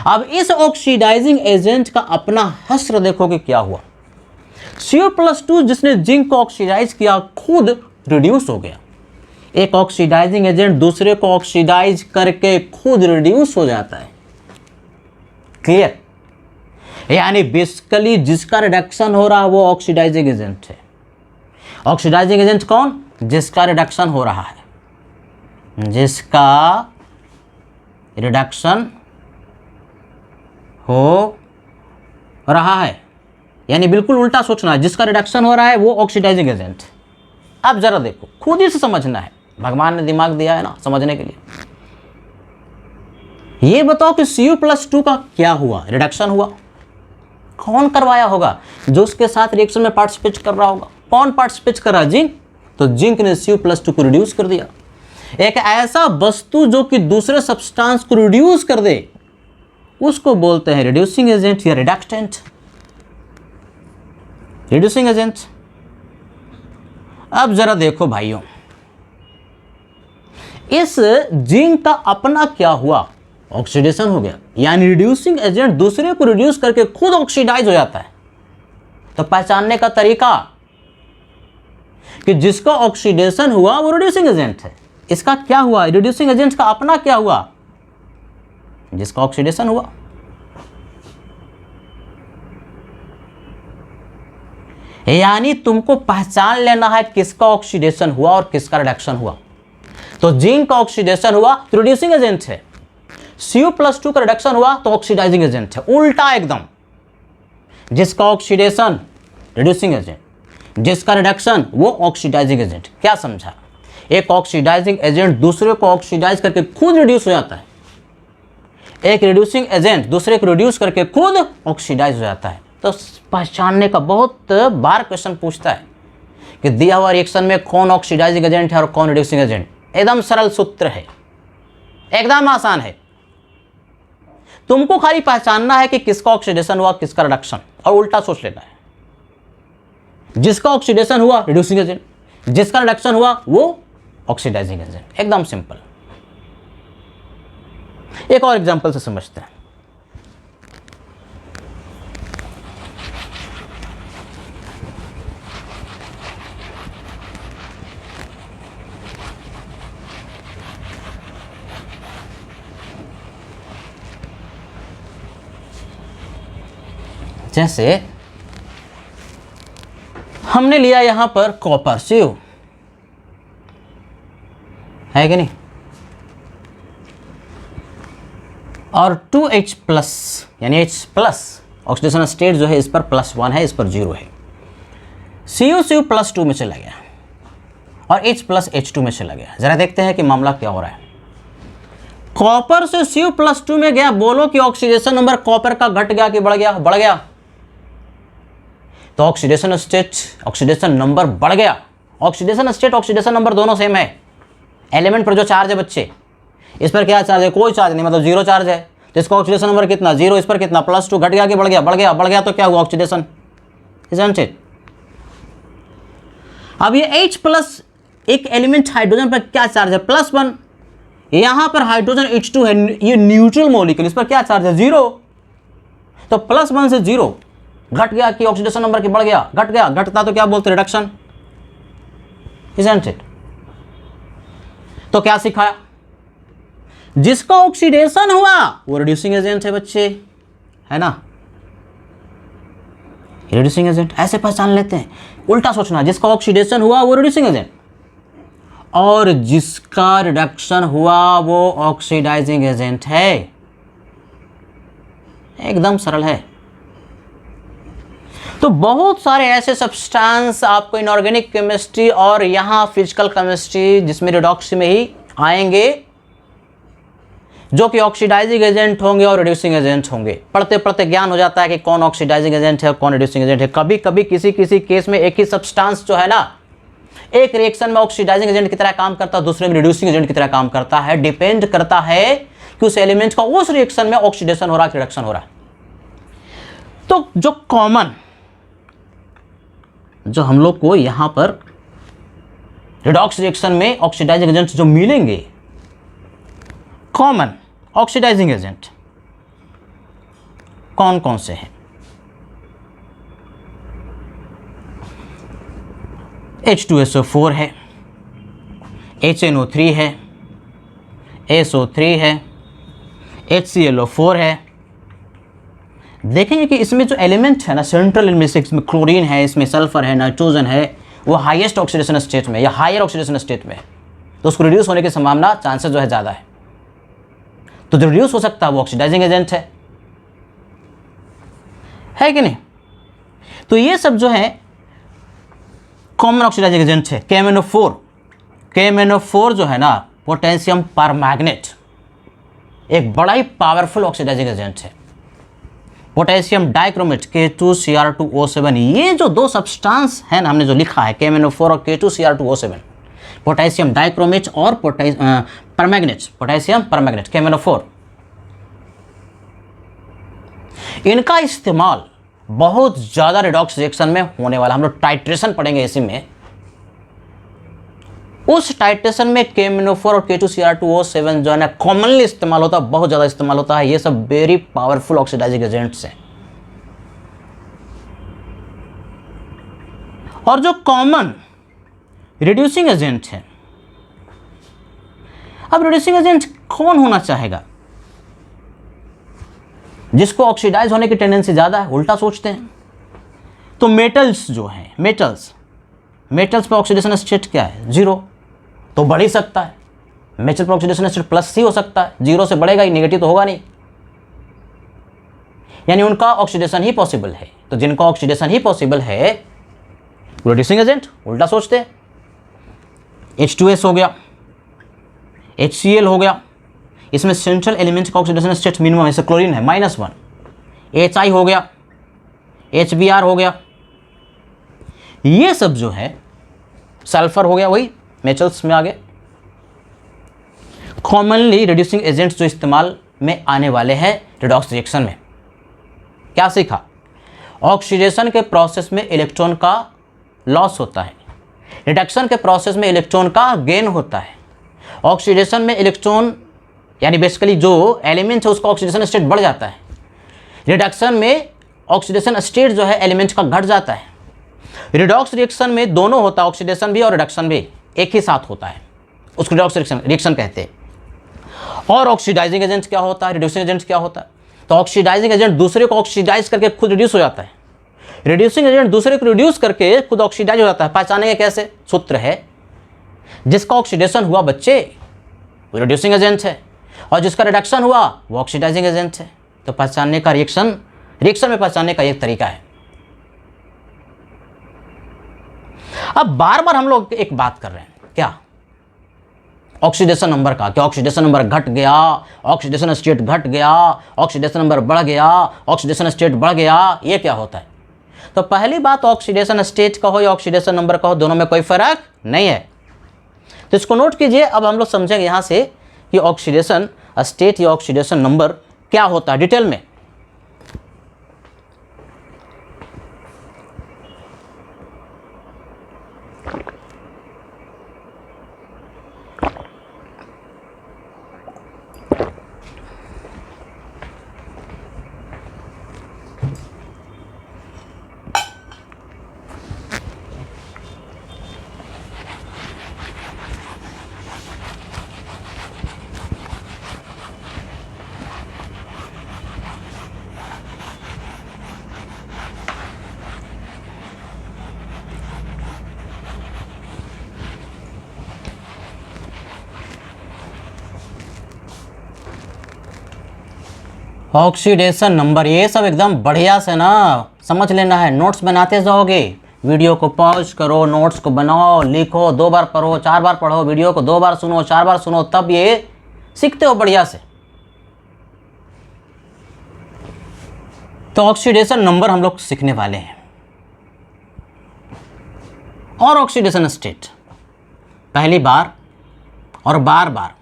अब इस ऑक्सीडाइजिंग एजेंट का अपना हश्र देखो कि क्या हुआ। Cu+2 जिसने जिंक को ऑक्सीडाइज किया खुद रिड्यूस हो गया। एक ऑक्सीडाइजिंग एजेंट दूसरे को ऑक्सीडाइज करके खुद रिड्यूस हो जाता है। क्लियर? यानी बेसिकली जिसका रिडक्शन हो रहा है वो ऑक्सीडाइजिंग एजेंट है। ऑक्सीडाइजिंग एजेंट कौन? जिसका रिडक्शन हो रहा है। जिसका रिडक्शन हो रहा है, यानी बिल्कुल उल्टा सोचना है। जिसका रिडक्शन हो रहा है वो ऑक्सीडाइजिंग एजेंट। अब जरा देखो, खुद ही से समझना है, भगवान ने दिमाग दिया है ना समझने के लिए। ये बताओ कि Cu+2 का क्या हुआ? रिडक्शन हुआ। कौन करवाया होगा? जो उसके साथ रिएक्शन में पार्टिसिपेट कर रहा होगा। कौन पार्टिसिपेट कर रहा है? जिंक। तो जिंक ने Cu+2 को रिड्यूस कर दिया। एक ऐसा वस्तु जो कि दूसरे सब्सटेंस को रिड्यूस कर दे उसको बोलते हैं रिड्यूसिंग एजेंट या रिडक्टेंट। Reducing agent. अब जरा देखो भाइयों, इस जिंक का अपना क्या हुआ? ऑक्सीडेशन हो गया। यानी रिड्यूसिंग एजेंट दूसरे को रिड्यूस करके खुद ऑक्सीडाइज हो जाता है। तो पहचानने का तरीका कि जिसका ऑक्सीडेशन हुआ वो रिड्यूसिंग एजेंट है। इसका क्या हुआ? रिड्यूसिंग एजेंट का अपना क्या हुआ? जिसका ऑक्सीडेशन हुआ। यानी तुमको पहचान लेना है किसका ऑक्सीडेशन हुआ और किसका रिडक्शन हुआ। तो जिंक का ऑक्सीडेशन हुआ तो रिड्यूसिंग एजेंट है। Cu+2 का रिडक्शन हुआ तो ऑक्सीडाइजिंग एजेंट है। उल्टा एकदम। जिसका ऑक्सीडेशन रिड्यूसिंग एजेंट, जिसका रिडक्शन वो ऑक्सीडाइजिंग एजेंट। क्या समझा? एक ऑक्सीडाइजिंग एजेंट दूसरे को ऑक्सीडाइज करके खुद रिड्यूस हो जाता है। एक रिड्यूसिंग एजेंट दूसरे को रिड्यूस करके खुद ऑक्सीडाइज हो जाता है। तो पहचानने का बहुत बार क्वेश्चन पूछता है कि दिया हुआ रिएक्शन में कौन ऑक्सीडाइजिंग एजेंट है और कौन रिड्यूसिंग एजेंट। एकदम सरल सूत्र है, एकदम आसान है। तुमको खाली पहचानना है कि किसका ऑक्सीडेशन हुआ किसका रिडक्शन, और उल्टा सोच लेना है। जिसका ऑक्सीडेशन हुआ रिड्यूसिंग एजेंट, जिसका रिडक्शन हुआ वो ऑक्सीडाइजिंग एजेंट। एकदम सिंपल। एक और एग्जांपल से समझते हैं। जैसे हमने लिया यहां पर कॉपर Cu, है कि नहीं, और 2H+ यानी H+ ऑक्सीडेशन स्टेट जो है इस पर +1 है, इस पर 0 है। Cu+2 में चला गया और H+H2 में चला गया। जरा देखते हैं कि मामला क्या हो रहा है। कॉपर से Cu+2 में गया। बोलो कि ऑक्सीडेशन नंबर कॉपर का घट गया कि बढ़ गया? बढ़ गया। तो ऑक्सीडेशन स्टेट, ऑक्सीडेशन नंबर बढ़ गया। ऑक्सीडेशन स्टेट ऑक्सीडेशन नंबर दोनों सेम है। एलिमेंट पर जो चार्ज है बच्चे, इस पर क्या चार्ज है? कोई चार्ज नहीं, मतलब 0 चार्ज है। तो इसका ऑक्सीडेशन नंबर कितना? 0। इस पर कितना? +2। घट गया कि बढ़ गया? बढ़ गया। बढ़ गया तो क्या हुआ? Oxidation, isn't it? अब ये H+ एक एलिमेंट हाइड्रोजन पर क्या चार्ज है? +1। यहां पर हाइड्रोजन H2 है, ये न्यूट्रल मॉलिक्यूल, इस पर क्या चार्ज है? 0। तो +1 से 0 घट गया कि ऑक्सीडेशन नंबर की बढ़ गया? घट गया। घटता तो क्या बोलते? Reduction, isn't it? तो क्या सिखाया? जिसका ऑक्सीडेशन हुआ वो रिड्यूसिंग एजेंट है बच्चे, है ना? रिड्यूसिंग एजेंट ऐसे पहचान लेते हैं। उल्टा सोचना, जिसका ऑक्सीडेशन हुआ वो रिड्यूसिंग एजेंट, और जिसका रिडक्शन हुआ वो ऑक्सीडाइजिंग एजेंट है। एकदम सरल है। तो बहुत सारे ऐसे सब्सटेंस आपको इनऑर्गेनिक केमिस्ट्री और यहां फिजिकल केमिस्ट्री जिसमें रिडॉक्स में ही आएंगे, जो कि ऑक्सीडाइजिंग एजेंट होंगे और रिड्यूसिंग एजेंट होंगे। पढ़ते पढ़ते ज्ञान हो जाता है कि कौन ऑक्सीडाइजिंग एजेंट है और कौन रिड्यूसिंग एजेंट है। कभी कभी किसी किसी केस में एक ही सब्सटेंस जो है ना, एक रिएक्शन में ऑक्सीडाइजिंग एजेंट की तरह काम करता है, दूसरे में रिड्यूसिंग एजेंट की तरह काम करता है। डिपेंड करता है कि उस एलिमेंट का उस रिएक्शन में ऑक्सीडेशन हो रहा है कि रिडक्शन हो रहा है। तो जो कॉमन, जो हम लोग को यहां पर रिडॉक्स रिएक्शन में ऑक्सीडाइजिंग एजेंट जो मिलेंगे, कॉमन ऑक्सीडाइजिंग एजेंट कौन कौन से हैं? H2SO4 है, HNO3 है, SO3 है, HClO4 है। देखेंगे कि इसमें जो एलिमेंट है ना, सेंट्रल एलिमेंट, इसमें क्लोरीन है, इसमें सल्फर है, नाइट्रोजन है, वो हाईएस्ट ऑक्सीडेशन स्टेट में या हायर ऑक्सीडेशन स्टेट में, तो उसको रिड्यूस होने की संभावना, चांसेस जो है ज़्यादा है। तो जो रिड्यूस हो सकता है वो ऑक्सीडाइजिंग एजेंट है कि नहीं? तो ये सब जो है कॉमन ऑक्सीडाइजिंग एजेंट है। KMnO4 जो है ना, पोटेशियम परमैंगनेट, एक बड़ा ही पावरफुल ऑक्सीडाइजिंग एजेंट है। पोटेशियम डाइक्रोमेट K2Cr2O7, ये जो दो सब्सटेंस है ना, हमने जो लिखा है KMnO4 और K2Cr2O7, पोटेशियम डाइक्रोमेट और परमैंगनेट, पोटेशियम परमैंगनेट KMnO4, इनका इस्तेमाल बहुत ज़्यादा रिडॉक्स रिएक्शन में होने वाला। हम लोग टाइट्रेशन पढ़ेंगे इसी में। उस टाइट्रेशन में KMnO4 और K2Cr2O7 जो है ना कॉमनली इस्तेमाल होता है, बहुत ज़्यादा इस्तेमाल होता है। ये सब वेरी पावरफुल ऑक्सीडाइजिंग एजेंट्स हैं। और जो कॉमन रिड्यूसिंग एजेंट है, अब रिड्यूसिंग एजेंट कौन होना चाहेगा? जिसको ऑक्सीडाइज होने की टेंडेंसी ज़्यादा है, उल्टा सोचते हैं। तो मेटल्स जो हैं, मेटल्स पे ऑक्सीडेशन स्टेट क्या है? 0, तो बढ़ ही सकता है। मेटल पर ऑक्सीडेशन स्टेट प्लस ही हो सकता है, 0 से बढ़ेगा ही, नेगेटिव तो होगा नहीं। यानी उनका ऑक्सीडेशन ही पॉसिबल है। तो जिनका ऑक्सीडेशन ही पॉसिबल है, रिड्यूसिंग एजेंट, उल्टा सोचते हैं। H2S हो गया, HCl हो गया, इसमें सेंट्रल एलिमेंट का ऑक्सीडेशन स्टेट मिनिमम है, क्लोरीन है -1। HI हो गया, HBr हो गया, ये सब जो है, सल्फर हो गया, वही मेटल्स में आ गए। कॉमनली रिड्यूसिंग एजेंट्स जो इस्तेमाल में आने वाले हैं रिडॉक्स रिएक्शन में। क्या सीखा? ऑक्सीडेशन के प्रोसेस में इलेक्ट्रॉन का लॉस होता है, रिडक्शन के प्रोसेस में इलेक्ट्रॉन का गेन होता है। ऑक्सीडेशन में इलेक्ट्रॉन यानी बेसिकली जो एलिमेंट है उसका ऑक्सीडेशन स्टेट बढ़ जाता है। रिडक्शन में ऑक्सीडेशन स्टेट जो है एलिमेंट का घट जाता है। रिडॉक्स रिएक्शन में दोनों होता है, ऑक्सीडेशन भी और रिडक्शन भी एक ही साथ होता है, उसको रिडॉक्स रिएक्शन कहते हैं। और ऑक्सीडाइजिंग एजेंट क्या होता है, रिड्यूसिंग एजेंट क्या होता है? तो ऑक्सीडाइजिंग एजेंट दूसरे को ऑक्सीडाइज करके खुद रिड्यूस हो जाता है, रिड्यूसिंग एजेंट दूसरे को रिड्यूस करके खुद ऑक्सीडाइज हो जाता है। पहचानेंगे कैसे? सूत्र है, जिसका ऑक्सीडेशन हुआ बच्चे वो रिड्यूसिंग एजेंट है, और जिसका रिडक्शन हुआ वो ऑक्सीडाइजिंग एजेंट है। तो पहचानने का रिएक्शन में पहचानने का एक तरीका है। अब बार बार हम लोग एक बात कर रहे हैं, क्या? ऑक्सीडेशन नंबर का। क्या ऑक्सीडेशन नंबर घट गया, ऑक्सीडेशन स्टेट घट गया, ऑक्सीडेशन नंबर बढ़ गया, ऑक्सीडेशन स्टेट बढ़ गया, ये क्या होता है? तो पहली बात, ऑक्सीडेशन स्टेट का हो या ऑक्सीडेशन नंबर का हो, दोनों में कोई फर्क नहीं है। तो इसको नोट कीजिए। अब हम लोग समझेंगे यहां से कि ऑक्सीडेशन स्टेट या ऑक्सीडेशन नंबर क्या होता है डिटेल में। ऑक्सीडेशन नंबर, ये सब एकदम बढ़िया से ना समझ लेना है, नोट्स बनाते जाओगे, वीडियो को पॉज करो, नोट्स को बनाओ, लिखो, 2 बार पढ़ो, 4 बार पढ़ो, वीडियो को 2 बार सुनो, 4 बार सुनो, तब ये सीखते हो बढ़िया से। तो ऑक्सीडेशन नंबर हम लोग सीखने वाले हैं और ऑक्सीडेशन स्टेट पहली बार और बार बार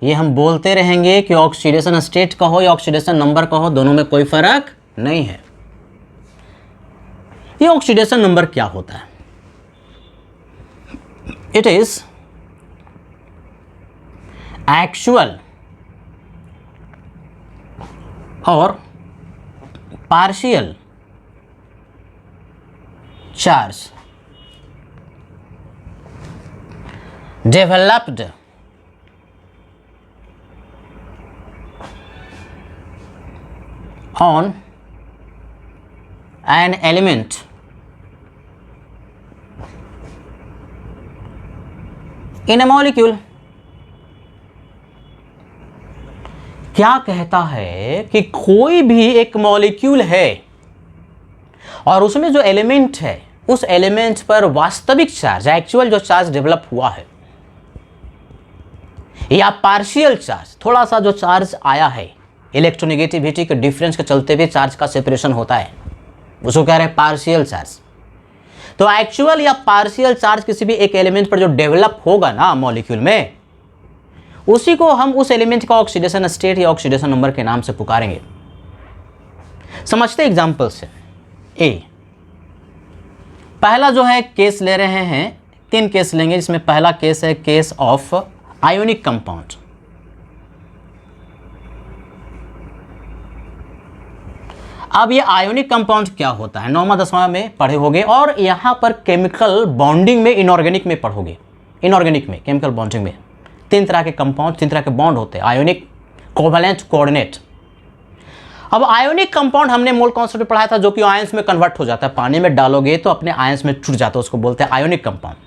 ये हम बोलते रहेंगे कि ऑक्सीडेशन स्टेट कहो या ऑक्सीडेशन नंबर कहो, दोनों में कोई फर्क नहीं है। ये ऑक्सीडेशन नंबर क्या होता है? इट इज एक्चुअल और partial charge developed on an element in a molecule। क्या कहता है कि कोई भी एक मॉलिक्यूल है और उसमें जो एलिमेंट है उस एलिमेंट पर वास्तविक चार्ज, एक्चुअल जो चार्ज डेवलप हुआ है, या पार्शियल चार्ज, थोड़ा सा जो चार्ज आया है, इलेक्ट्रोनेगेटिविटी के डिफरेंस के चलते हुए चार्ज का सेपरेशन होता है, उसको कह रहे हैं पार्शियल चार्ज। तो एक्चुअल या पार्शियल चार्ज किसी भी एक एलिमेंट पर जो डेवलप होगा ना मॉलिक्यूल में, उसी को हम उस एलिमेंट का ऑक्सीडेशन स्टेट या ऑक्सीडेशन नंबर के नाम से पुकारेंगे। समझते एग्जांपल से। ए, पहला जो है केस ले रहे हैं, 3 केस लेंगे, जिसमें पहला केस है केस ऑफ आयोनिक कंपाउंड। अब ये आयोनिक कंपाउंड क्या होता है 9वां 10वां में पढ़े होगे, और यहां पर केमिकल बॉन्डिंग में इनऑर्गेनिक में पढ़ोगे। इनऑर्गेनिक में केमिकल बॉन्डिंग में 3 तरह के कंपाउंड, 3 तरह के बॉन्ड होते हैं, आयोनिक, कोवैलेंट, कोऑर्डिनेट। अब आयोनिक कंपाउंड हमने मोल कॉन्सेप्ट में पढ़ाया था, जो कि आयंस में कन्वर्ट हो जाता है, पानी में डालोगे तो अपने आयंस में टूट जाता है, उसको बोलते हैं आयोनिक कंपाउंड।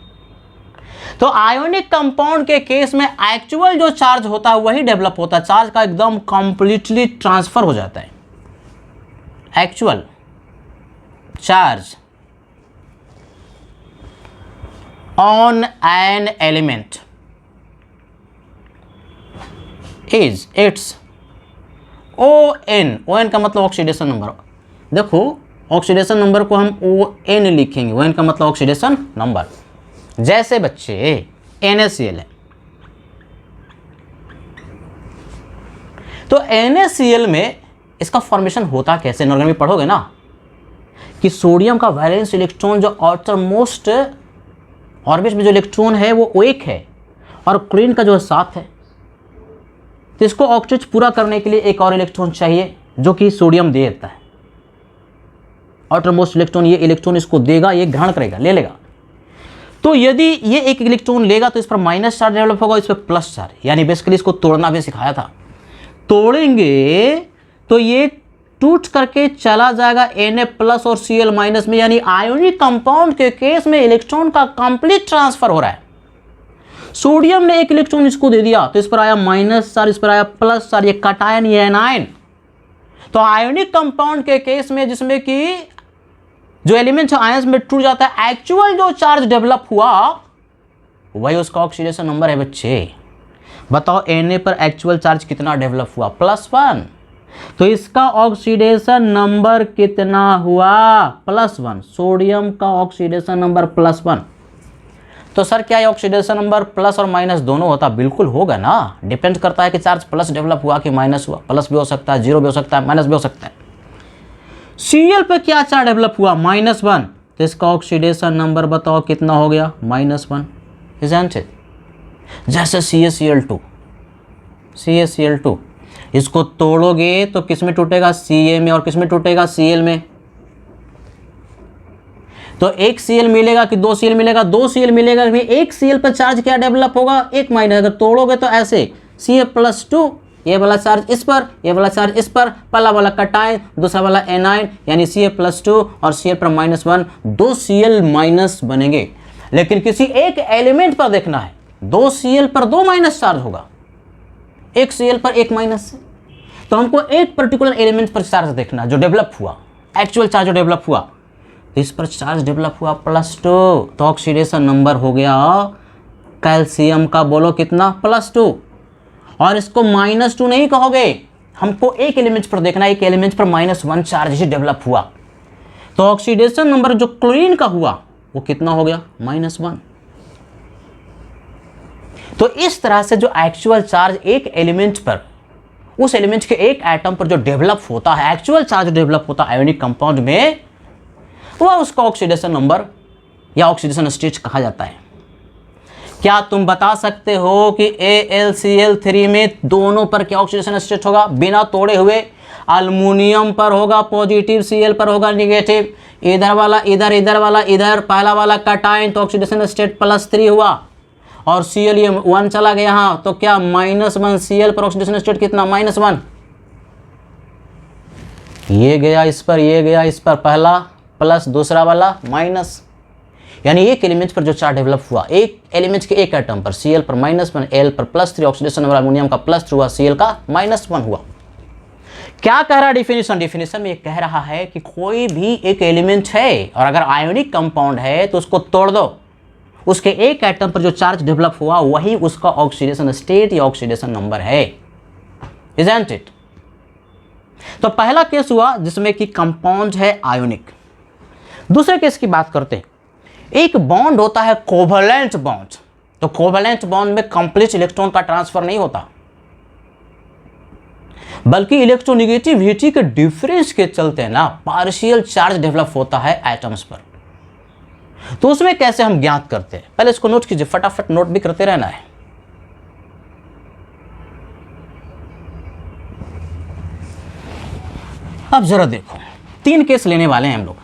तो आयोनिक कंपाउंड के केस में एक्चुअल जो चार्ज होता है वही डेवलप होता है, चार्ज का एकदम कंप्लीटली ट्रांसफर हो जाता है। Actual charge on an element is it's ON। ON का मतलब ऑक्सीडेशन नंबर। देखो ऑक्सीडेशन नंबर को हम ON लिखेंगे, ON का मतलब ऑक्सीडेशन नंबर। जैसे बच्चे NaCl है, तो NaCl में इसका फॉर्मेशन होता कैसे, इनऑर्गेनिक में पढ़ोगे ना, कि सोडियम का वैलेंस इलेक्ट्रॉन जो आउटर मोस्ट ऑर्बिट में जो इलेक्ट्रॉन है वो 1 है और क्लोरीन का जो 7 है। तो इसको ऑक्सीडेट पूरा करने के लिए एक और इलेक्ट्रॉन चाहिए जो कि सोडियम दे देता है। आउटर मोस्ट इलेक्ट्रॉन, ये इलेक्ट्रॉन इसको देगा, ये ग्रहण करेगा, ले लेगा। तो यदि ये एक इलेक्ट्रॉन लेगा तो इस पर माइनस चार्ज डेवलप होगा, इस पर प्लस चार्ज, यानी बेसिकली इसको तोड़ना भी सिखाया था। तोड़ेंगे तो ये टूट करके चला जाएगा Na प्लस और Cl माइनस में, यानी आयोनिक कंपाउंड के केस में इलेक्ट्रॉन का कंप्लीट ट्रांसफर हो रहा है। सोडियम ने एक इलेक्ट्रॉन इसको दे दिया तो इस पर आया माइनस चार्ज, इस पर आया प्लस चार्ज, ये कटायन, ये एनायन। तो आयोनिक कंपाउंड के केस में जिसमें कि जो एलिमेंट आयंस में टूट जाता है, एक्चुअल जो चार्ज डेवलप हुआ वही उसका ऑक्सीडेशन नंबर है। बच्चे बताओ Na पर एक्चुअल चार्ज कितना डेवलप हुआ? +1। तो इसका ऑक्सीडेशन नंबर कितना हुआ? +1। सोडियम का ऑक्सीडेशन नंबर +1। तो सर क्या ये ऑक्सीडेशन नंबर प्लस और माइनस दोनों होता? बिल्कुल होगा ना, डिपेंड करता है कि चार्ज प्लस डेवलप हुआ कि माइनस हुआ। प्लस भी हो सकता है, 0 भी हो सकता है, माइनस भी हो सकता है। Cl पे क्या चार्ज डेवलप हुआ? -1। तो इसका ऑक्सीडेशन नंबर बताओ कितना हो गया? -1। Isn't it? जैसे CaCl2, CaCl2 इसको तोड़ोगे तो किस में टूटेगा? Ca में। और किस में टूटेगा? Cl में। तो 1 Cl मिलेगा कि 2 Cl मिलेगा? 2 Cl मिलेगा। 1 Cl पर चार्ज क्या डेवलप होगा? 1 माइनस। अगर तोड़ोगे तो ऐसे Ca+2, ये वाला चार्ज इस पर, ये वाला चार्ज इस पर, पहला वाला कटायन, दूसरा वाला एनायन, यानी Ca+2 और Cl पर -1, 2 Cl- बनेंगे। लेकिन किसी एक एलिमेंट पर देखना है, 2 Cl पर 2 माइनस चार्ज होगा, 1 Cl पर 1 माइनस। तो हमको एक पर्टिकुलर एलिमेंट पर चार्ज देखना जो डेवलप हुआ, एक्चुअल चार्ज जो डेवलप हुआ, तो इस पर चार्ज डेवलप हुआ +2, तो ऑक्सीडेशन नंबर हो गया कैल्शियम का, बोलो कितना, +2। और इसको -2 नहीं कहोगे, हमको एक एलिमेंट पर देखना, एक एलिमेंट पर -1 चार्ज ही डेवलप हुआ, तो ऑक्सीडेशन नंबर जो क्लोरीन का हुआ वो कितना हो गया, -1। तो इस तरह से जो एक्चुअल चार्ज एक एलिमेंट पर, उस एलिमेंट के एक एटम पर जो डेवलप होता है, एक्चुअल चार्ज डेवलप होता है आयोनिक कंपाउंड में, वह उसका ऑक्सीडेशन नंबर या ऑक्सीडेशन स्टेट कहा जाता है। क्या तुम बता सकते हो कि AlCl3 में दोनों पर क्या ऑक्सीडेशन स्टेट होगा बिना तोड़े हुए? अल्युमिनियम पर होगा पॉजिटिव, Cl पर होगा निगेटिव, इधर वाला इधर, इधर वाला इधर, पहला वाला कटाइन तो ऑक्सीडेशन स्टेट +3 हुआ, और Cl ये 1 चला गया यहाँ, तो क्या -1 Cl पर ऑक्सीडेशन स्टेट कितना, -1। ये गया इस पर, ये गया इस पर, पहला प्लस दूसरा वाला माइनस, यानी एक एलिमेंट पर जो चार्ज डेवलप हुआ, एक एलिमेंट के एक एटम पर Cl पर -1, Al पर +3, ऑक्सीडेशन नंबर अल्युमिनियम का +3 हुआ, Cl का -1 हुआ। क्या कह रहा है डिफिनेशन? डिफिनेशन में ये कह रहा है कि कोई भी एक एलिमेंट है और अगर आयोनिक कंपाउंड है तो उसको तोड़ दो, उसके एक एटम पर जो चार्ज डेवलप हुआ वही उसका ऑक्सीडेशन स्टेट या ऑक्सीडेशन नंबर है, इजंट इट? तो पहला केस हुआ जिसमें कि कंपाउंड है आयोनिक। दूसरे केस की बात करते हैं, एक बॉन्ड होता है कोवैलेंट बॉन्ड, तो कोवैलेंट बॉन्ड में कंप्लीट इलेक्ट्रॉन का ट्रांसफर नहीं होता, बल्कि इलेक्ट्रोनेगेटिविटी के डिफरेंस के चलते ना पार्शियल चार्ज डेवलप होता है एटम्स पर। तो उसमें कैसे हम ज्ञात करते हैं, पहले इसको नोट कीजिए, फटाफट नोट भी करते रहना है। अब जरा देखो, 3 केस लेने वाले हैं हम लोग।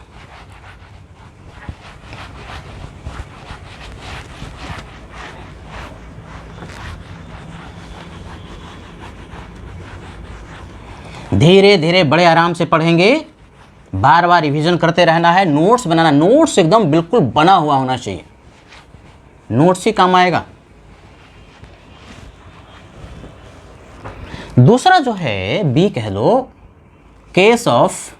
धीरे धीरे बड़े आराम से पढ़ेंगे, बार बार रिवीजन करते रहना है, नोट्स बनाना, नोट्स एकदम बिल्कुल बना हुआ होना चाहिए, नोट्स ही काम आएगा। दूसरा जो है बी कह लो, case of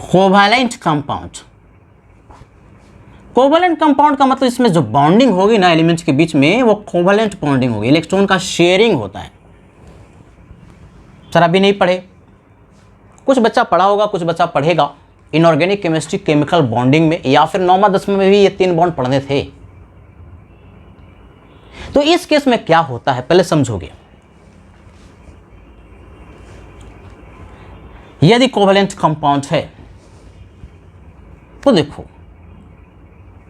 covalent compound. Covalent compound का मतलब इसमें जो बॉन्डिंग होगी ना एलिमेंट्स के बीच में, वो कोवैलेंट बॉन्डिंग होगी, इलेक्ट्रॉन का शेयरिंग होता है। सर अभी नहीं पढ़े, कुछ बच्चा पढ़ा होगा, कुछ बच्चा पढ़ेगा इनऑर्गेनिक केमिस्ट्री केमिकल बॉन्डिंग में, या फिर 9वां 10वां में भी ये 3 बॉन्ड पढ़ने थे। तो इस केस में क्या होता है पहले समझोगे। यदि कोवैलेंट कंपाउंड है तो देखो,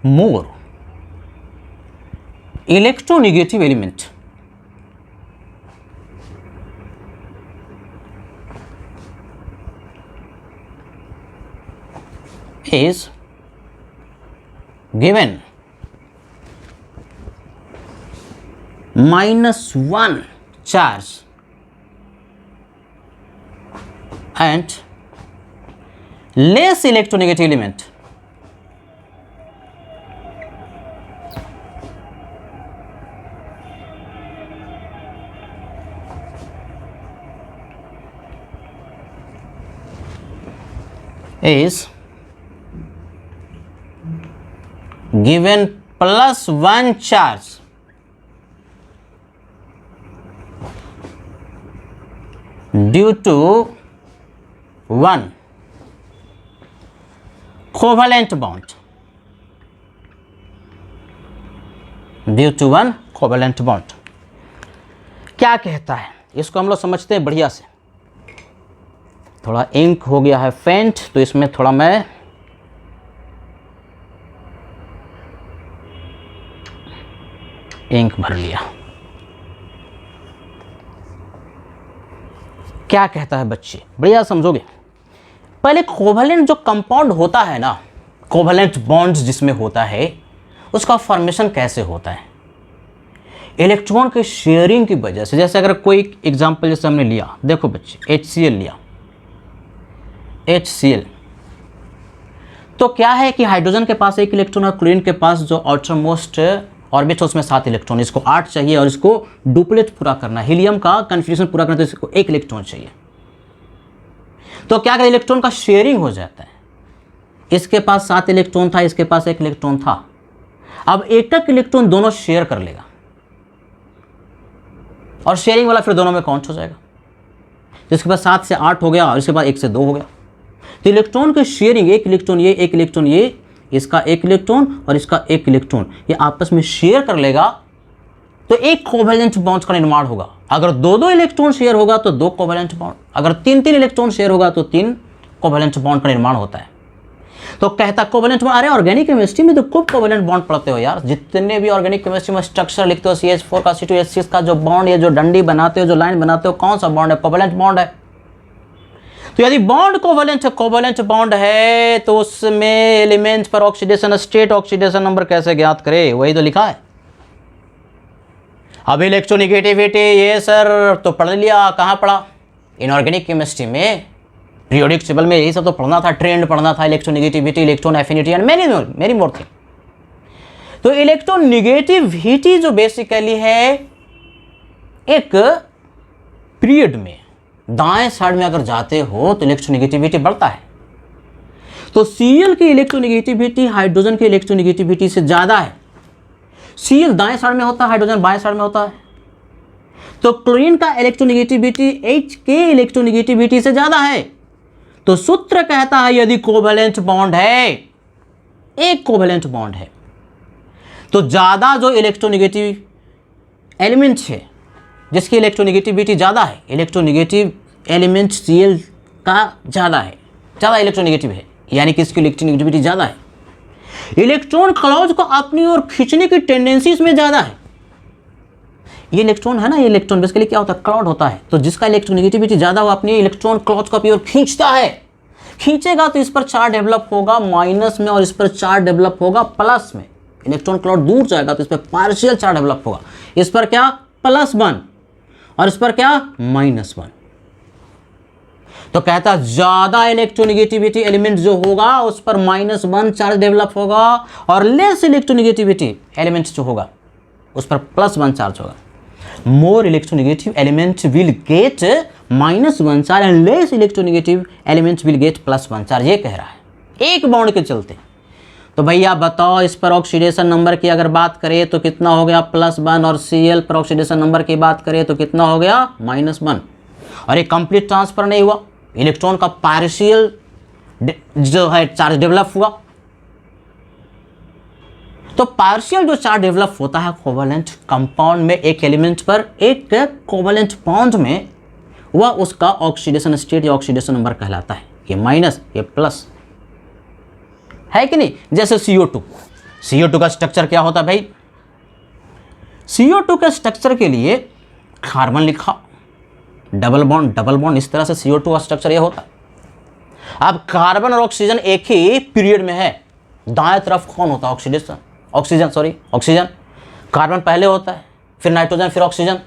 more electronegative element is given -1 charge and less electronegative element is given +1 charge due to 1 covalent bond, due to 1 covalent bond. क्या कहता है इसको हम लोग समझते हैं बढ़िया से। थोड़ा इंक हो गया है फेंट, तो इसमें थोड़ा मैं इंक भर लिया। क्या कहता है बच्चे, बढ़िया समझोगे। पहले कोवैलेंट जो कंपाउंड होता है ना, कोवैलेंट बॉन्ड्स जिसमें होता है, उसका फॉर्मेशन कैसे होता है, इलेक्ट्रॉन के शेयरिंग की वजह से। जैसे अगर कोई एग्जांपल जैसे हमने लिया, देखो बच्चे HCl लिया, HCl तो क्या है कि हाइड्रोजन के पास एक इलेक्ट्रॉन और क्लोरीन के पास जो आउटरमोस्ट ऑर्बिट है उसमें 7 इलेक्ट्रॉन, इसको 8 चाहिए और इसको डुप्लेट पूरा करना, हीलियम का कन्फ्यूजन पूरा करना, तो इसको 1 इलेक्ट्रॉन चाहिए। तो क्या करें, इलेक्ट्रॉन का शेयरिंग हो जाता है। इसके पास 7 इलेक्ट्रॉन था, इसके पास 1 इलेक्ट्रॉन था। अब एक एक इलेक्ट्रॉन दोनों शेयर कर लेगा और शेयरिंग वाला फिर दोनों में काउंट हो जाएगा। जिसके पास 7 से 8 हो गया और इसके पास 1 से 2 हो गया। तो इलेक्ट्रॉन की शेयरिंग, 1 इलेक्ट्रॉन ये, 1 इलेक्ट्रॉन ये, इसका 1 इलेक्ट्रॉन और इसका 1 इलेक्ट्रॉन, ये आपस में शेयर कर लेगा तो एक कोवेलेंट बॉन्ड का निर्माण होगा। अगर 2-2 इलेक्ट्रॉन शेयर होगा तो 2 कोवेलेंट बॉन्ड, अगर 3-3 इलेक्ट्रॉन शेयर होगा तो 3 कोवेलेंट बॉन्ड का निर्माण होता है। तो कहता कोवेलेंट बॉन्ड, अरे ऑर्गेनिक केमिस्ट्री में तो खूब कोवेलेंट बॉन्ड पढ़ते हो यार, जितने भी ऑर्गेनिक केमिस्ट्री में स्ट्रक्चर लिखते हो, CH4 का C2H6 का जो बॉन्ड, ये जो डंडी बनाते हो, जो लाइन बनाते हो, कौन सा बॉन्ड है? कोवेलेंट बॉन्ड है। तो यदि बॉन्ड कोवेलेंट बॉन्ड है तो उसमें एलिमेंट पर ऑक्सीडेशन स्टेट, ऑक्सीडेशन नंबर कैसे ज्ञात करे? वही तो लिखा है। अब इलेक्ट्रोनेगेटिविटी ये सर तो पढ़ लिया, कहाँ पढ़ा? इनऑर्गेनिक केमिस्ट्री में, पीरियोडिक टेबल में, यही सब तो पढ़ना था, ट्रेंड पढ़ना था, electronegativity, electron affinity and many more thing. तो इलेक्ट्रोनेगेटिविटी जो बेसिकली है, एक पीरियड में दाएं साइड में अगर जाते हो तो इलेक्ट्रोनेगेटिविटी बढ़ता है। तो Cl की इलेक्ट्रोनेगेटिविटी हाइड्रोजन की इलेक्ट्रोनेगेटिविटी से ज्यादा है। Cl दाएं साइड में होता है, हाइड्रोजन बाएं साइड में होता है। तो क्लोरीन का इलेक्ट्रोनेगेटिविटी H के इलेक्ट्रोनेगेटिविटी से ज्यादा है। तो सूत्र कहता है यदि कोवेलेंट बॉन्ड है, एक कोवेलेंट बॉन्ड है, तो ज्यादा जो इलेक्ट्रोनेगेटिव एलिमेंट है, जिसकी इलेक्ट्रोनेगेटिविटी ज्यादा है, इलेक्ट्रोनेगेटिव एलिमेंट Cl का ज्यादा है, ज्यादा इलेक्ट्रोनेगेटिव है, यानी कि इसकी इलेक्ट्रोनेगेटिविटी ज्यादा है। इलेक्ट्रॉन क्लाउड को अपनी ओर खींचने की टेंडेंसी इसमें ज्यादा है। ये इलेक्ट्रॉन है ना, ये इलेक्ट्रॉन बेसिकली क्या होता है? क्लाउड होता है। तो जिसका इलेक्ट्रोनेगेटिविटी ज्यादा हो, अपनी इलेक्ट्रॉन क्लाउड को अपनी ओर खींचता है, खींचेगा तो इस पर चार्ज डेवलप होगा माइनस में और इस पर चार्ज डेवलप होगा प्लस में। इलेक्ट्रॉन क्लाउड दूर जाएगा तो इस पर पार्शियल चार्ज डेवलप होगा, इस पर क्या? +1 और इस पर क्या? -1। तो कहता ज्यादा इलेक्ट्रोनेगेटिविटी एलिमेंट जो होगा उस पर -1 चार्ज डेवलप होगा और लेस इलेक्ट्रोनेगेटिविटी एलिमेंट जो होगा उस पर +1 चार्ज होगा। More electronegative element will get -1 charge and less electronegative element will get +1 charge, ये कह रहा है एक बॉन्ड के चलते। तो भैया बताओ, इस पर ऑक्सीडेशन नंबर की अगर बात करें तो कितना हो गया? +1, और Cl पर ऑक्सीडेशन नंबर की बात करें तो कितना हो गया? -1। और ये कंप्लीट ट्रांसफर नहीं हुआ, इलेक्ट्रॉन का पार्शियल जो है चार्ज डेवलप हुआ। तो पार्शियल जो चार्ज डेवलप होता है कोवेलेंट कंपाउंड में, एक एलिमेंट पर एक कोवेलेंट बॉन्ड में, वह उसका ऑक्सीडेशन स्टेट या ऑक्सीडेशन नंबर कहलाता है। ये माइनस, ये प्लस है कि नहीं? जैसे CO2 का स्ट्रक्चर क्या होता है भाई? CO2 के स्ट्रक्चर के लिए कार्बन लिखा, डबल बॉन्ड, इस तरह से CO2 का स्ट्रक्चर ये होता है। अब कार्बन और ऑक्सीजन एक ही पीरियड में है, दाएं तरफ कौन होता है? ऑक्सीजन। कार्बन पहले होता है, फिर नाइट्रोजन, फिर ऑक्सीजन।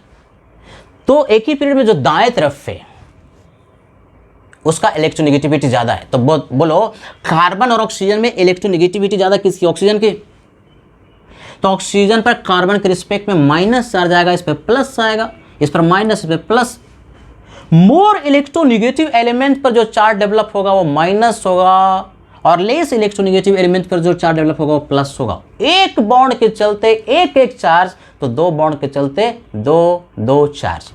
तो एक ही पीरियड में जो दाएं तरफ है उसका इलेक्ट्रोनेगेटिविटी ज्यादा है। तो बोलो कार्बन और ऑक्सीजन में इलेक्ट्रोनेगेटिविटी ज्यादा किसकी? ऑक्सीजन की। तो ऑक्सीजन पर कार्बन के रिस्पेक्ट में माइनस चार्ज आएगा, इस पर प्लस आएगा, इस पर माइनस, इस पर प्लस। मोर इलेक्ट्रोनेगेटिव एलिमेंट पर जो चार्ज डेवलप होगा वो माइनस होगा और लेस इलेक्ट्रोनेगेटिव एलिमेंट पर जो चार्ज डेवलप होगा वो प्लस होगा। एक बॉन्ड के चलते एक चार्ज, तो 2 बॉन्ड के चलते 2 चार्ज।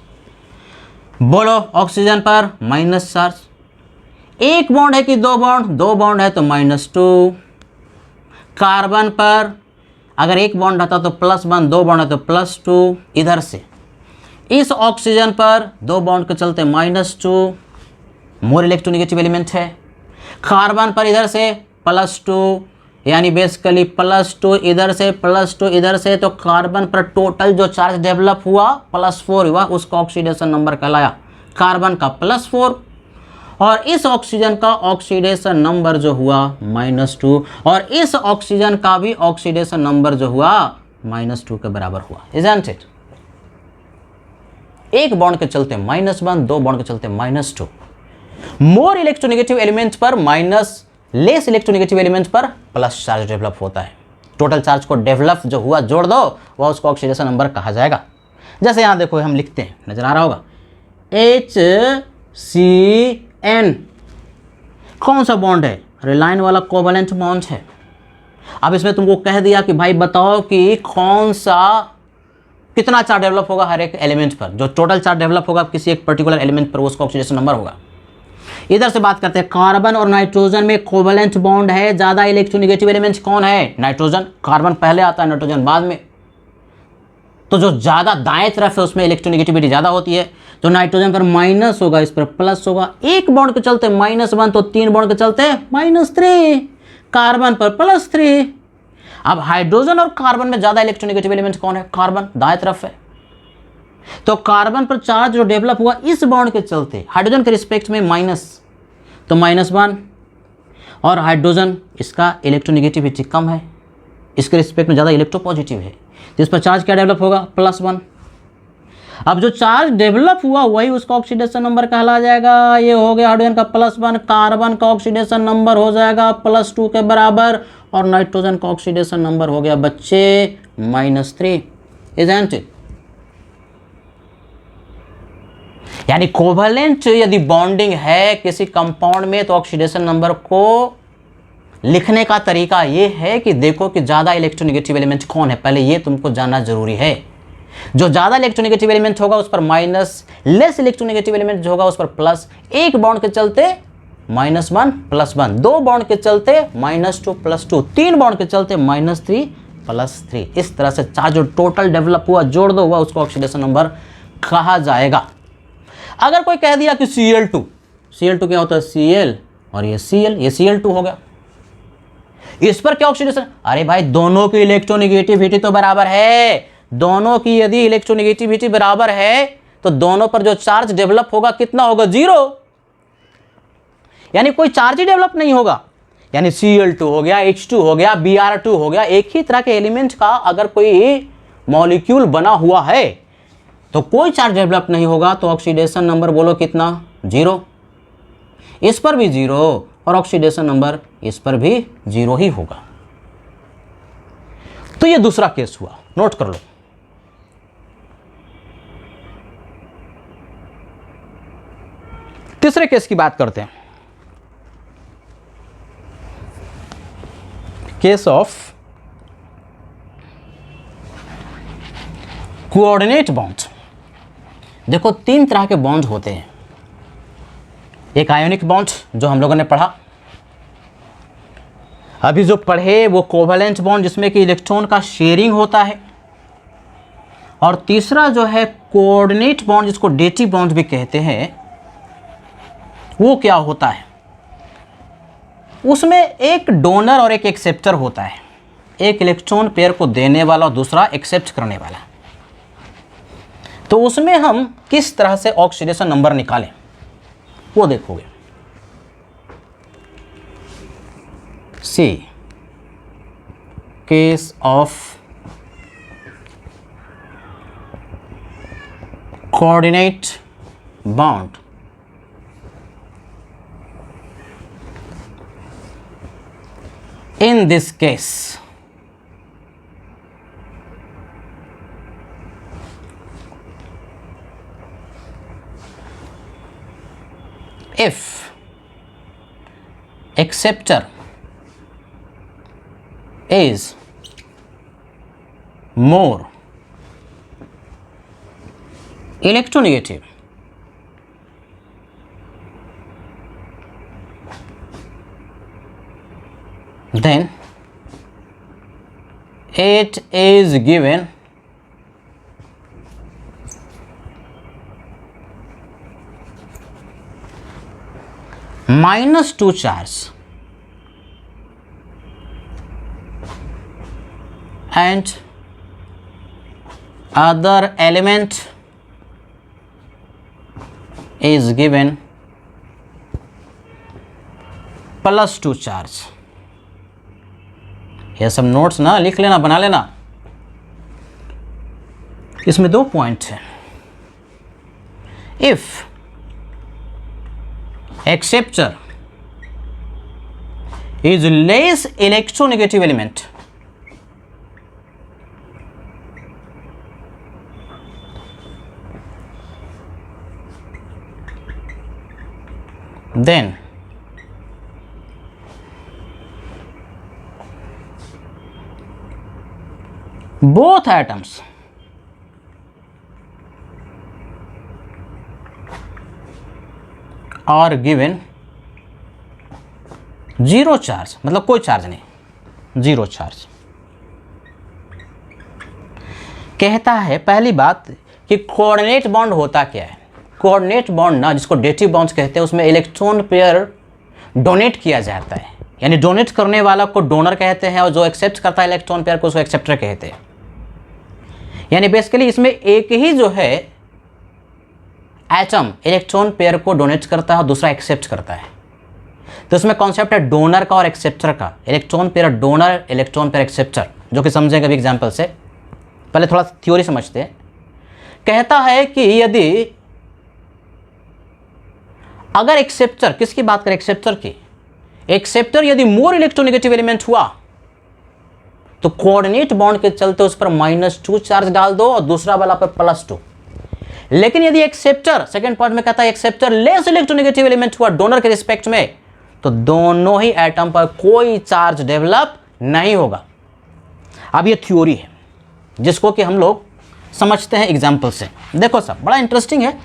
बोलो ऑक्सीजन पर माइनस चार्ज, एक बॉन्ड है कि 2 बॉन्ड? 2 बॉन्ड है तो -2। कार्बन पर अगर एक बॉन्ड रहता तो +1, 2 बॉन्ड है तो +2। इधर से इस ऑक्सीजन पर 2 बॉन्ड के चलते -2, मोर इलेक्ट्रोनेगेटिव एलिमेंट है। कार्बन पर इधर से +2, यानी बेसिकली +2 इधर से, +2 इधर से, तो कार्बन पर टोटल जो चार्ज डेवलप हुआ +4 हुआ, उसका ऑक्सीडेशन नंबर कहलाया। कार्बन का +4 और इस ऑक्सीजन का ऑक्सीडेशन नंबर जो हुआ -2 और इस ऑक्सीजन का भी ऑक्सीडेशन नंबर जो हुआ -2 के बराबर हुआ। Isn't it? एक बॉन्ड के चलते -1, 2 बॉन्ड के चलते -2। मोर इलेक्ट्रोनेगेटिव एलिमेंट पर माइनस, लेस इलेक्ट्रोनेगेटिव एलिमेंट पर प्लस चार्ज डेवलप होता है। टोटल चार्ज को डेवलप जो हुआ जोड़ दो, वह उसको ऑक्सीडेशन नंबर कहा जाएगा। जैसे यहाँ देखो हम लिखते हैं, नजर आ रहा होगा HCN, कौन सा बॉन्ड है? रिलायन वाला कोवेलेंट बॉन्ड है। अब इसमें तुमको कह दिया कि भाई बताओ कि कौन सा कितना चार्ज डेवलप होगा हर एक एलिमेंट पर, जो टोटल चार्ज डेवलप होगा किसी एक पर्टिकुलर एलिमेंट पर, उसका ऑक्सीडेशन नंबर होगा। इधर से बात करते हैं, कार्बन और नाइट्रोजन में कोवेलेंट बॉन्ड है, ज्यादा इलेक्ट्रोनेगेटिव एलिमेंट कौन है? नाइट्रोजन। कार्बन पहले आता है, नाइट्रोजन बाद में। तो जो ज्यादा दाएं तरफ है उसमें इलेक्ट्रोनेगेटिविटी ज्यादा होती है, तो नाइट्रोजन पर माइनस होगा, इस पर प्लस होगा। एक बॉन्ड के चलते -1, तो 3 बॉन्ड के चलते -3, कार्बन पर +3। अब हाइड्रोजन और कार्बन में ज्यादा इलेक्ट्रोनेगेटिव एलिमेंट कौन है? कार्बन, दाएं तरफ है। तो कार्बन पर चार्ज जो डेवलप हुआ इस बॉन्ड के चलते, हाइड्रोजन के रिस्पेक्ट में माइनस, तो -1, और हाइड्रोजन इसका इलेक्ट्रोनेगेटिविटी कम है, इसके रिस्पेक्ट में ज़्यादा इलेक्ट्रोपॉजिटिव है, जिस पर चार्ज क्या डेवलप होगा? +1। अब जो चार्ज डेवलप हुआ वही उसका ऑक्सीडेशन नंबर कहला जाएगा। ये हो गया हाइड्रोजन का +1, कार्बन का ऑक्सीडेशन नंबर हो जाएगा +2 के बराबर, और नाइट्रोजन का ऑक्सीडेशन नंबर हो गया बच्चे -3। Isn't it? यानी कोवेलेंट यदि बॉन्डिंग है किसी कंपाउंड में, तो ऑक्सीडेशन नंबर को लिखने का तरीका ये है कि देखो कि ज़्यादा इलेक्ट्रोनेगेटिव एलिमेंट कौन है, पहले ये तुमको जानना जरूरी है। जो ज़्यादा इलेक्ट्रोनेगेटिव एलिमेंट होगा उस पर माइनस, लेस इलेक्ट्रोनेगेटिव एलिमेंट जो होगा उस पर प्लस। एक बॉन्ड के चलते -1 +1, 2 बॉन्ड के चलते -2 +2, 3 बॉन्ड के चलते -3 +3। इस तरह से चार्ज जो टोटल डेवलप हुआ जोड़ दो हुआ उसको ऑक्सीडेशन नंबर कहा जाएगा। अगर कोई कह दिया कि Cl2, Cl2 क्या होता है? Cl और ये Cl, ये Cl2 हो गया, इस पर क्या ऑक्सीडेशन? अरे भाई दोनों की इलेक्ट्रोनेगेटिविटी तो बराबर है, दोनों की यदि इलेक्ट्रोनेगेटिविटी बराबर है तो दोनों पर जो चार्ज डेवलप होगा कितना होगा? 0, यानी कोई चार्ज ही डेवलप नहीं होगा। यानी Cl2 हो गया, H2 हो गया, Br2 हो गया, एक ही तरह के एलिमेंट का अगर कोई मॉलिक्यूल बना हुआ है तो कोई चार्ज डेवलप नहीं होगा, तो ऑक्सीडेशन नंबर बोलो कितना? 0। इस पर भी 0 और ऑक्सीडेशन नंबर इस पर भी 0 ही होगा। तो ये दूसरा केस हुआ, नोट कर लो। तीसरे केस की बात करते हैं, केस ऑफ कोऑर्डिनेट बॉन्ड। देखो 3 तरह के बॉन्ड होते हैं। एक आयोनिक बॉन्ड जो हम लोगों ने पढ़ा, अभी जो पढ़े वो कोवेलेंट बॉन्ड जिसमें कि इलेक्ट्रॉन का शेयरिंग होता है, और तीसरा जो है कोऑर्डिनेट बॉन्ड जिसको डेटिव बॉन्ड भी कहते हैं। वो क्या होता है? उसमें एक डोनर और एक एक्सेप्टर होता है, एक इलेक्ट्रॉन पेयर को देने वाला और दूसरा एक्सेप्ट करने वाला। तो उसमें हम किस तरह से ऑक्सीडेशन नंबर निकालें वो देखोगे। C case of coordinate bond. In this case, if acceptor is more electronegative, then it is given -2 charge and other element is given +2 charge। ये सब नोट्स ना लिख लेना, बना लेना। इसमें 2 पॉइंट है। If acceptor is less electronegative element, then both atoms are given zero charge, मतलब कोई चार्ज नहीं, जीरो चार्ज। कहता है पहली बात कि कोऑर्डिनेट बॉन्ड होता क्या है। कोऑर्डिनेट बॉन्ड ना, जिसको डेटिव बॉन्ड्स कहते हैं, उसमें इलेक्ट्रॉन पेयर डोनेट किया जाता है, यानी डोनेट करने वाला को डोनर कहते हैं और जो एक्सेप्ट करता है इलेक्ट्रॉन पेयर को उसको एक्सेप्टर कहते हैं। यानी बेसिकली इसमें एक ही जो है एटम इलेक्ट्रॉन पेयर को डोनेट करता है और दूसरा एक्सेप्ट करता है। तो इसमें कॉन्सेप्ट है डोनर का और एक्सेप्टर का, electron pair donor, electron pair acceptor, जो कि समझेंगे अभी एग्जाम्पल से। पहले थोड़ा थ्योरी समझते हैं। कहता है कि यदि अगर एक्सेप्टर, किसकी बात करें, एक्सेप्टर की, एक्सेप्टर यदि मोर इलेक्ट्रोनेगेटिव एलिमेंट हुआ तो कोऑर्डिनेट बॉन्ड के चलते उस पर -2 चार्ज डाल दो और दूसरा वाला पर +2। लेकिन यदि एक्सेप्टर, सेकंड पॉइंट में कहता है एक्सेप्टर लेस इलेक्ट्रोनेगेटिव एलिमेंट हुआ डोनर के रिस्पेक्ट में, तो दोनों ही एटम पर कोई चार्ज डेवलप नहीं होगा। अब ये थ्योरी है जिसको कि हम लोग समझते हैं एग्जाम्पल से। देखो सब बड़ा इंटरेस्टिंग है।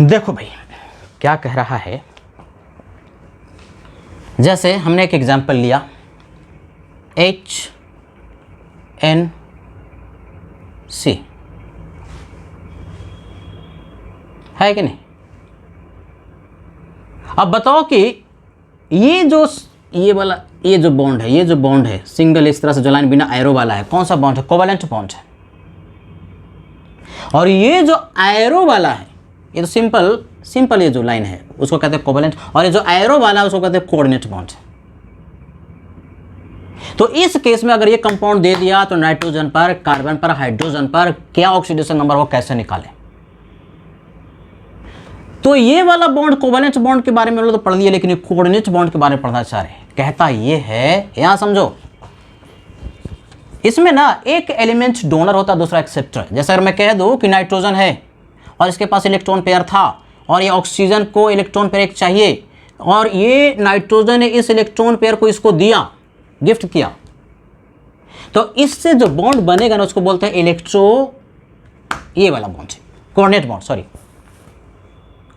देखो भाई क्या कह रहा है, जैसे हमने एक एग्जाम्पल लिया HNC, है कि नहीं। अब बताओ कि ये जो बॉन्ड है, ये जो बॉन्ड है सिंगल, इस तरह से जो लाइन बिना एरो वाला है, कौन सा बॉन्ड है, कोवैलेंट बॉन्ड है। और ये जो एरो वाला है, ये तो सिंपल ये जो लाइन है उसको कहते हैं कोवैलेंट, और ये जो एरो वाला है उसको कहते हैं कोऑर्डिनेट बॉन्ड। तो इस केस में अगर ये कंपाउंड दे दिया तो नाइट्रोजन पर, कार्बन पर, हाइड्रोजन पर क्या ऑक्सीडेशन नंबर हो कैसे निकालें। तो ये वाला बॉन्ड कोवैलेंट बॉन्ड के बारे में हम लोग तो पढ़ लिए, लेकिन कोऑर्डिनेट बॉन्ड के बारे में पढ़ना चाह रहे हैं। कहता ये है, यहां समझो, इसमें ना एक एलिमेंट डोनर होता है, दूसरा एक्सेप्टर। जैसे अगर मैं कह दूं कि नाइट्रोजन है और इसके पास इलेक्ट्रॉन पेयर था और ये ऑक्सीजन को इलेक्ट्रॉन पेयर एक चाहिए, और ये नाइट्रोजन ने इस इलेक्ट्रॉन पेयर को इसको दिया, गिफ्ट किया, तो इससे जो बॉन्ड बनेगा ना उसको बोलते हैं ये वाला bond, coordinate bond, sorry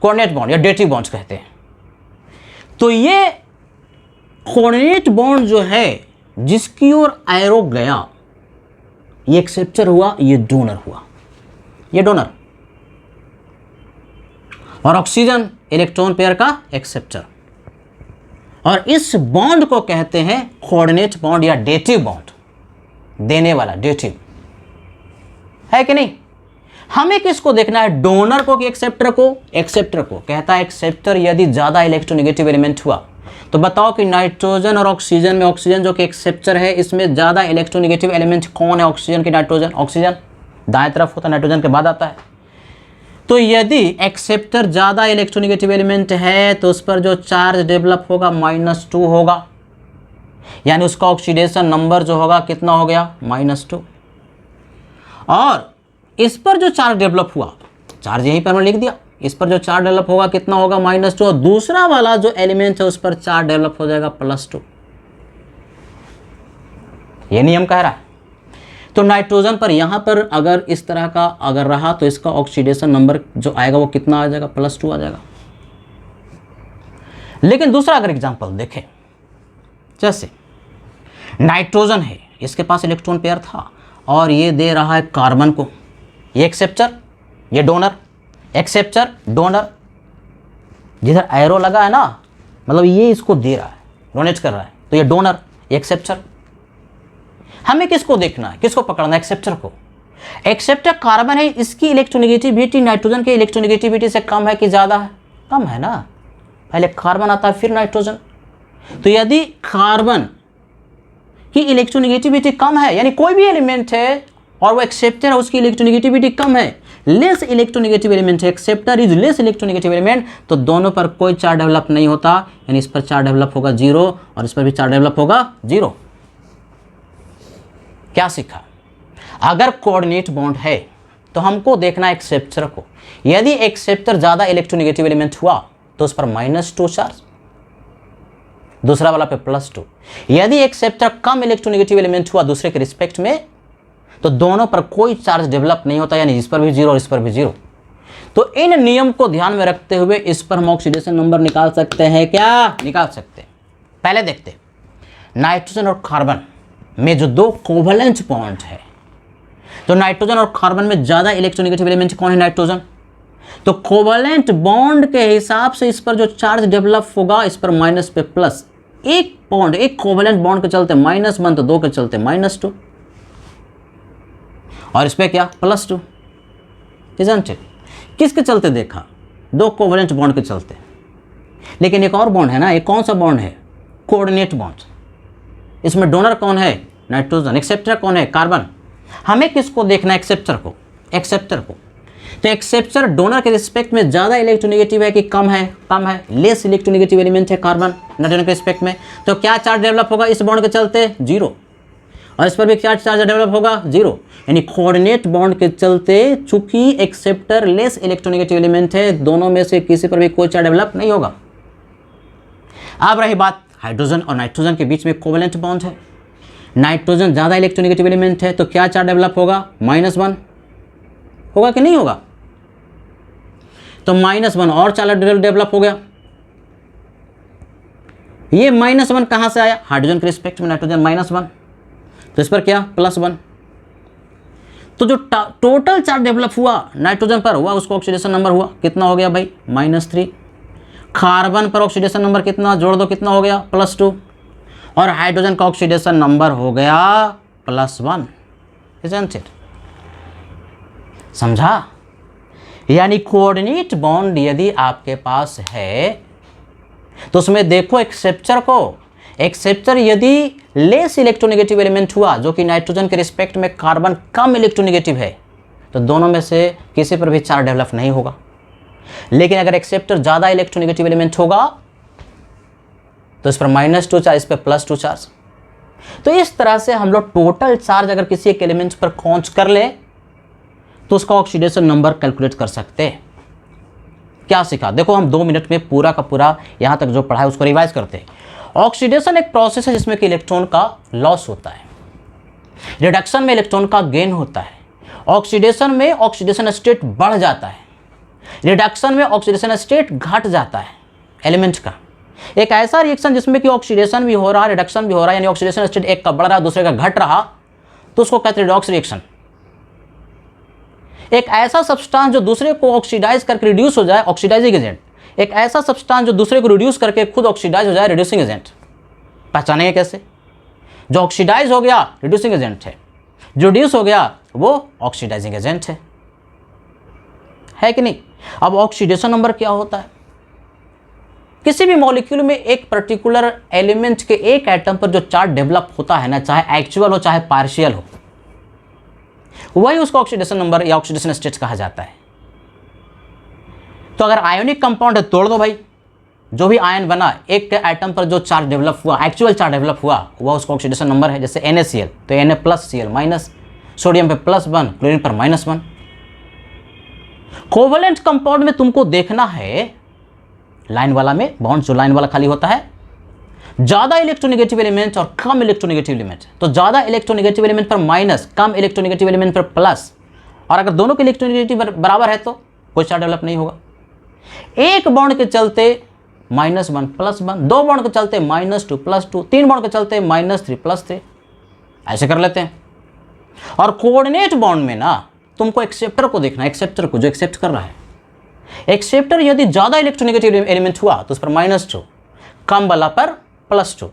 coordinate bond या डेटिव बॉन्ड्स कहते हैं। तो ये कोऑर्डिनेट बॉन्ड जो है जिसकी ओर एरो गया, ये एक्सेप्टर हुआ, ये डोनर हुआ, ये डोनर, और ऑक्सीजन इलेक्ट्रॉन पेयर का एक्सेप्टर। और इस बॉन्ड को कहते हैं कोऑर्डिनेट बॉन्ड या डेटिव बॉन्ड, देने वाला, डेटिव, है कि नहीं। हमें किसको देखना है, डोनर को कि एक्सेप्टर को। एक्सेप्टर को। कहता है एक्सेप्टर यदि ज्यादा इलेक्ट्रोनेगेटिव एलिमेंट हुआ, तो बताओ कि नाइट्रोजन और ऑक्सीजन में, ऑक्सीजन जो कि एक्सेप्टर है, इसमें ज्यादा इलेक्ट्रोनेगेटिव एलिमेंट कौन है, ऑक्सीजन की नाइट्रोजन। ऑक्सीजन दाएं तरफ होता है, नाइट्रोजन के बाद आता है। तो यदि एक्सेप्टर ज़्यादा इलेक्ट्रोनेगेटिव एलिमेंट है तो उस पर जो चार्ज डेवलप होगा -2 होगा, यानी उसका ऑक्सीडेशन नंबर जो होगा कितना हो गया, -2। और इस पर जो चार्ज डेवलप हुआ, चार्ज यहीं पर मैं लिख दिया, इस पर जो चार्ज डेवलप होगा कितना होगा, -2, और दूसरा वाला जो एलिमेंट है उस पर चार्ज डेवलप हो जाएगा +2। ये नियम कह रहा है। तो नाइट्रोजन पर यहाँ पर अगर इस तरह का अगर रहा तो इसका ऑक्सीडेशन नंबर जो आएगा वो कितना आ जाएगा, +2 आ जाएगा। लेकिन दूसरा अगर एग्जांपल देखें, जैसे नाइट्रोजन है, इसके पास इलेक्ट्रॉन पेयर था और ये दे रहा है कार्बन को, ये एक्सेप्टर, ये डोनर, एक्सेप्टर, डोनर, जिधर एरो लगा है ना, मतलब ये इसको दे रहा है, डोनेट कर रहा है, तो ये डोनर, ये एक्सेप्टर। हमें किसको देखना है, किसको पकड़ना है, एक्सेप्टर को। एक्सेप्टर कार्बन है, इसकी इलेक्ट्रोनेगेटिविटी नाइट्रोजन के इलेक्ट्रोनेगेटिविटी से कम है कि ज़्यादा है, कम है ना, पहले कार्बन आता है फिर नाइट्रोजन। तो यदि कार्बन की इलेक्ट्रोनेगेटिविटी कम है, यानी कोई भी एलिमेंट है और वो एक्सेप्टर है उसकी इलेक्ट्रोनेगेटिविटी कम है, लेस इलेक्ट्रोनेगेटिव एलिमेंट है, acceptor is less electronegative element, तो दोनों पर कोई चार्ज डेवलप नहीं होता, यानी इस पर चार्ज डेवलप होगा 0 और इस पर भी चार्ज डेवलप होगा 0। क्या सीखा? अगर कोऑर्डिनेट बॉन्ड है तो हमको देखना है एक्सेप्टर को, यदि एक्सेप्टर ज्यादा इलेक्ट्रोनेगेटिव एलिमेंट हुआ तो उस पर -2 चार्ज, दूसरा वाला पे +2। यदि एक्सेप्टर कम इलेक्ट्रोनेगेटिव एलिमेंट हुआ दूसरे के रिस्पेक्ट में तो दोनों पर कोई चार्ज डेवलप नहीं होता, यानी इस पर भी 0 और इस पर भी 0। तो इन नियम को ध्यान में रखते हुए इस पर हम ऑक्सीडेशन नंबर निकाल सकते हैं, क्या निकाल सकते हैं? पहले देखते हैं नाइट्रोजन और कार्बन में जो दो कोवलेंट बॉन्ड है, तो नाइट्रोजन और कार्बन में ज्यादा इलेक्ट्रोनेगेटिव एलिमेंट कौन है? नाइट्रोजन। तो कोवलेंट बॉन्ड के हिसाब से इस पर जो चार्ज डेवलप होगा इस पर माइनस पे प्लस, एक बॉन्ड एक कोवलेंट बॉन्ड के चलते -1 तो 2 के चलते -2 और इस पे क्या +2, इज़न्ट इट? किसके चलते देखा? दो कोवलेंट बॉन्ड के चलते। लेकिन एक और बॉन्ड है ना, एक कौन सा बॉन्ड है? Coordinate bond. इसमें डोनर कौन है? नाइट्रोजन। एक्सेप्टर कौन है? कार्बन। हमें किसको देखना है? एक्सेप्टर को, एक्सेप्टर को। तो एक्सेप्टर डोनर के रिस्पेक्ट में ज़्यादा इलेक्ट्रोनेगेटिव है कि कम है? कम है, लेस इलेक्ट्रोनेगेटिव एलिमेंट है कार्बन नाइट्रोजन के रिस्पेक्ट में। तो क्या चार्ज डेवलप होगा इस बॉन्ड के चलते? 0, और इस पर भी क्या चार्ज डेवलप होगा? 0। यानी कोऑर्डिनेट बॉन्ड के चलते चूंकि एक्सेप्टर लेस इलेक्ट्रोनेगेटिव एलिमेंट है, दोनों में से किसी पर भी कोई चार्ज डेवलप नहीं होगा। अब रही बात हाइड्रोजन और नाइट्रोजन के बीच में कोवलेंट बॉन्ड है, नाइट्रोजन ज़्यादा इलेक्ट्रोनेगेटिव एलिमेंट है, तो क्या चार्ज डेवलप होगा? -1 होगा कि नहीं होगा? तो -1 और चार्ज डेवलप हो गया। ये -1 कहां से आया? हाइड्रोजन के रिस्पेक्ट में नाइट्रोजन -1, तो इस पर क्या +1। तो जो टोटल चार्ज डेवलप हुआ नाइट्रोजन पर हुआ उसको ऑक्सीडेशन नंबर हुआ कितना हो गया भाई? -3। कार्बन पर ऑक्सीडेशन नंबर कितना? जोड़ दो, कितना हो गया? +2। और हाइड्रोजन का ऑक्सीडेशन नंबर हो गया +1, इज़न्ट इट? समझा? यानी कोऑर्डिनेट बॉन्ड यदि आपके पास है तो उसमें देखो एक्सेप्टर को, एक्सेप्टर यदि लेस इलेक्ट्रोनेगेटिव एलिमेंट हुआ जो कि नाइट्रोजन के रिस्पेक्ट में कार्बन कम इलेक्ट्रोनेगेटिव है, तो दोनों में से किसी पर भी चार्ज डेवलप नहीं होगा। लेकिन अगर एक्सेप्टर ज़्यादा इलेक्ट्रोनेगेटिव एलिमेंट होगा तो इस पर -2 चार्ज, इस पर +2 चार्ज। तो इस तरह से हम लोग टोटल चार्ज अगर किसी एक एलिमेंट पर पहुंच कर ले तो उसका ऑक्सीडेशन नंबर कैलकुलेट कर सकते हैं। क्या सीखा? देखो हम 2 मिनट में पूरा का पूरा यहाँ तक जो पढ़ा है उसको रिवाइज करते हैं। ऑक्सीडेशन एक प्रोसेस है जिसमें कि इलेक्ट्रॉन का लॉस होता है, रिडक्शन में इलेक्ट्रॉन का गेन होता है, ऑक्सीडेशन में ऑक्सीडेशन स्टेट बढ़ जाता है, रिडक्शन में ऑक्सीडेशन स्टेट घट जाता है एलिमेंट का। एक ऐसा रिएक्शन जिसमें कि ऑक्सीडेशन भी हो रहा है रिडक्शन भी हो रहा है, यानी ऑक्सीडेशन स्टेट एक का बढ़ रहा है दूसरे का घट रहा, तो उसको कहते हैं रिडॉक्स रिएक्शन। एक ऐसा सब्सटेंस जो दूसरे को ऑक्सीडाइज करके रिड्यूस हो जाए, ऑक्सीडाइजिंग एजेंट। एक ऐसा सब्सटेंस जो दूसरे को रिड्यूस करके खुद ऑक्सीडाइज हो जाए, रिड्यूसिंग एजेंट। पहचानेंगे कैसे? जो ऑक्सीडाइज हो गया रिड्यूसिंग एजेंट है, जो रिड्यूस हो गया वो ऑक्सीडाइजिंग एजेंट है कि नहीं? अब ऑक्सीडेशन नंबर क्या होता है? किसी भी मॉलिक्यूल में एक पर्टिकुलर एलिमेंट के एक एटम पर जो चार्ज डेवलप होता है ना, चाहे एक्चुअल हो चाहे पार्शियल हो, वही उसको ऑक्सीडेशन नंबर या ऑक्सीडेशन स्टेट कहा जाता है। तो अगर आयोनिक कंपाउंड है, तोड़ दो भाई, जो भी आयन बना एक के एटम पर जो चार्ज डेवलप हुआ, एक्चुअल चार्ज डेवलप हुआ, वह उसका ऑक्सीडेशन नंबर है। जैसे NaCl तो Na+Cl-, सोडियम पे +1, क्लोरीन पर -1। कोवलेंट कंपाउंड में तुमको देखना है लाइन वाला में बॉन्ड, जो लाइन वाला खाली होता है, ज्यादा इलेक्ट्रोनेगेटिव एलिमेंट और कम इलेक्ट्रोनेगेटिव एलिमेंट। तो ज्यादा इलेक्ट्रोनेगेटिव एलिमेंट पर माइनस, कम इलेक्ट्रोनेगेटिव एलिमेंट पर प्लस, और अगर दोनों के इलेक्ट्रोनेगेटिव बराबर है तो कोई चार्ज डेवलप नहीं होगा। एक बॉन्ड के चलते -1 +1, 2 बॉन्ड के चलते -2 +2, 3 बॉन्ड के चलते -3 +3, ऐसे कर लेते हैं। और कोऑर्डिनेट बॉन्ड में ना तुमको एक्सेप्टर को देखना है, एक्सेप्टर को जो एक्सेप्ट कर रहा है। एक्सेप्टर यदि ज्यादा इलेक्ट्रोनेगेटिव एलिमेंट हुआ तो उस पर -2, कम वाला पर +2,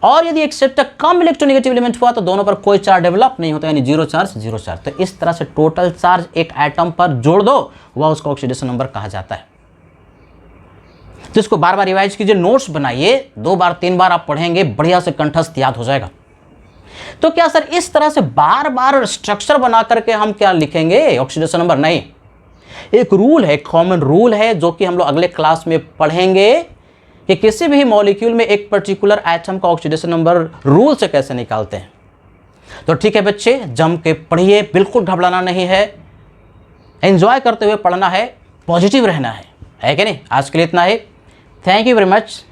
और यदि एक्सेप्टर कम इलेक्ट्रोनेगेटिव एलिमेंट हुआ तो दोनों पर कोई चार्ज डेवलप नहीं होता, यानी 0 चार्ज 0 चार्ज। तो इस तरह से टोटल चार्ज एक एटम पर जोड़ दो, वह उसका ऑक्सीडेशन नंबर कहा जाता है। तो इसको बार बार रिवाइज कीजिए, नोट्स बनाइए, 2 बार 3 बार आप पढ़ेंगे, बढ़िया से कंठस्थ याद हो जाएगा। तो क्या सर इस तरह से बार बार स्ट्रक्चर बना करके हम क्या लिखेंगे ऑक्सीडेशन नंबर? नहीं, एक रूल है, कॉमन रूल है जो कि हम लोग अगले क्लास में पढ़ेंगे कि किसी भी मॉलिक्यूल में एक पर्टिकुलर एटम का ऑक्सीडेशन नंबर रूल से कैसे निकालते हैं। तो ठीक है बच्चे, जम के पढ़िए, बिल्कुल घबराना नहीं है, एंजॉय करते हुए पढ़ना है, पॉजिटिव रहना है कि नहीं। आज के लिए इतना ही। Thank you very much.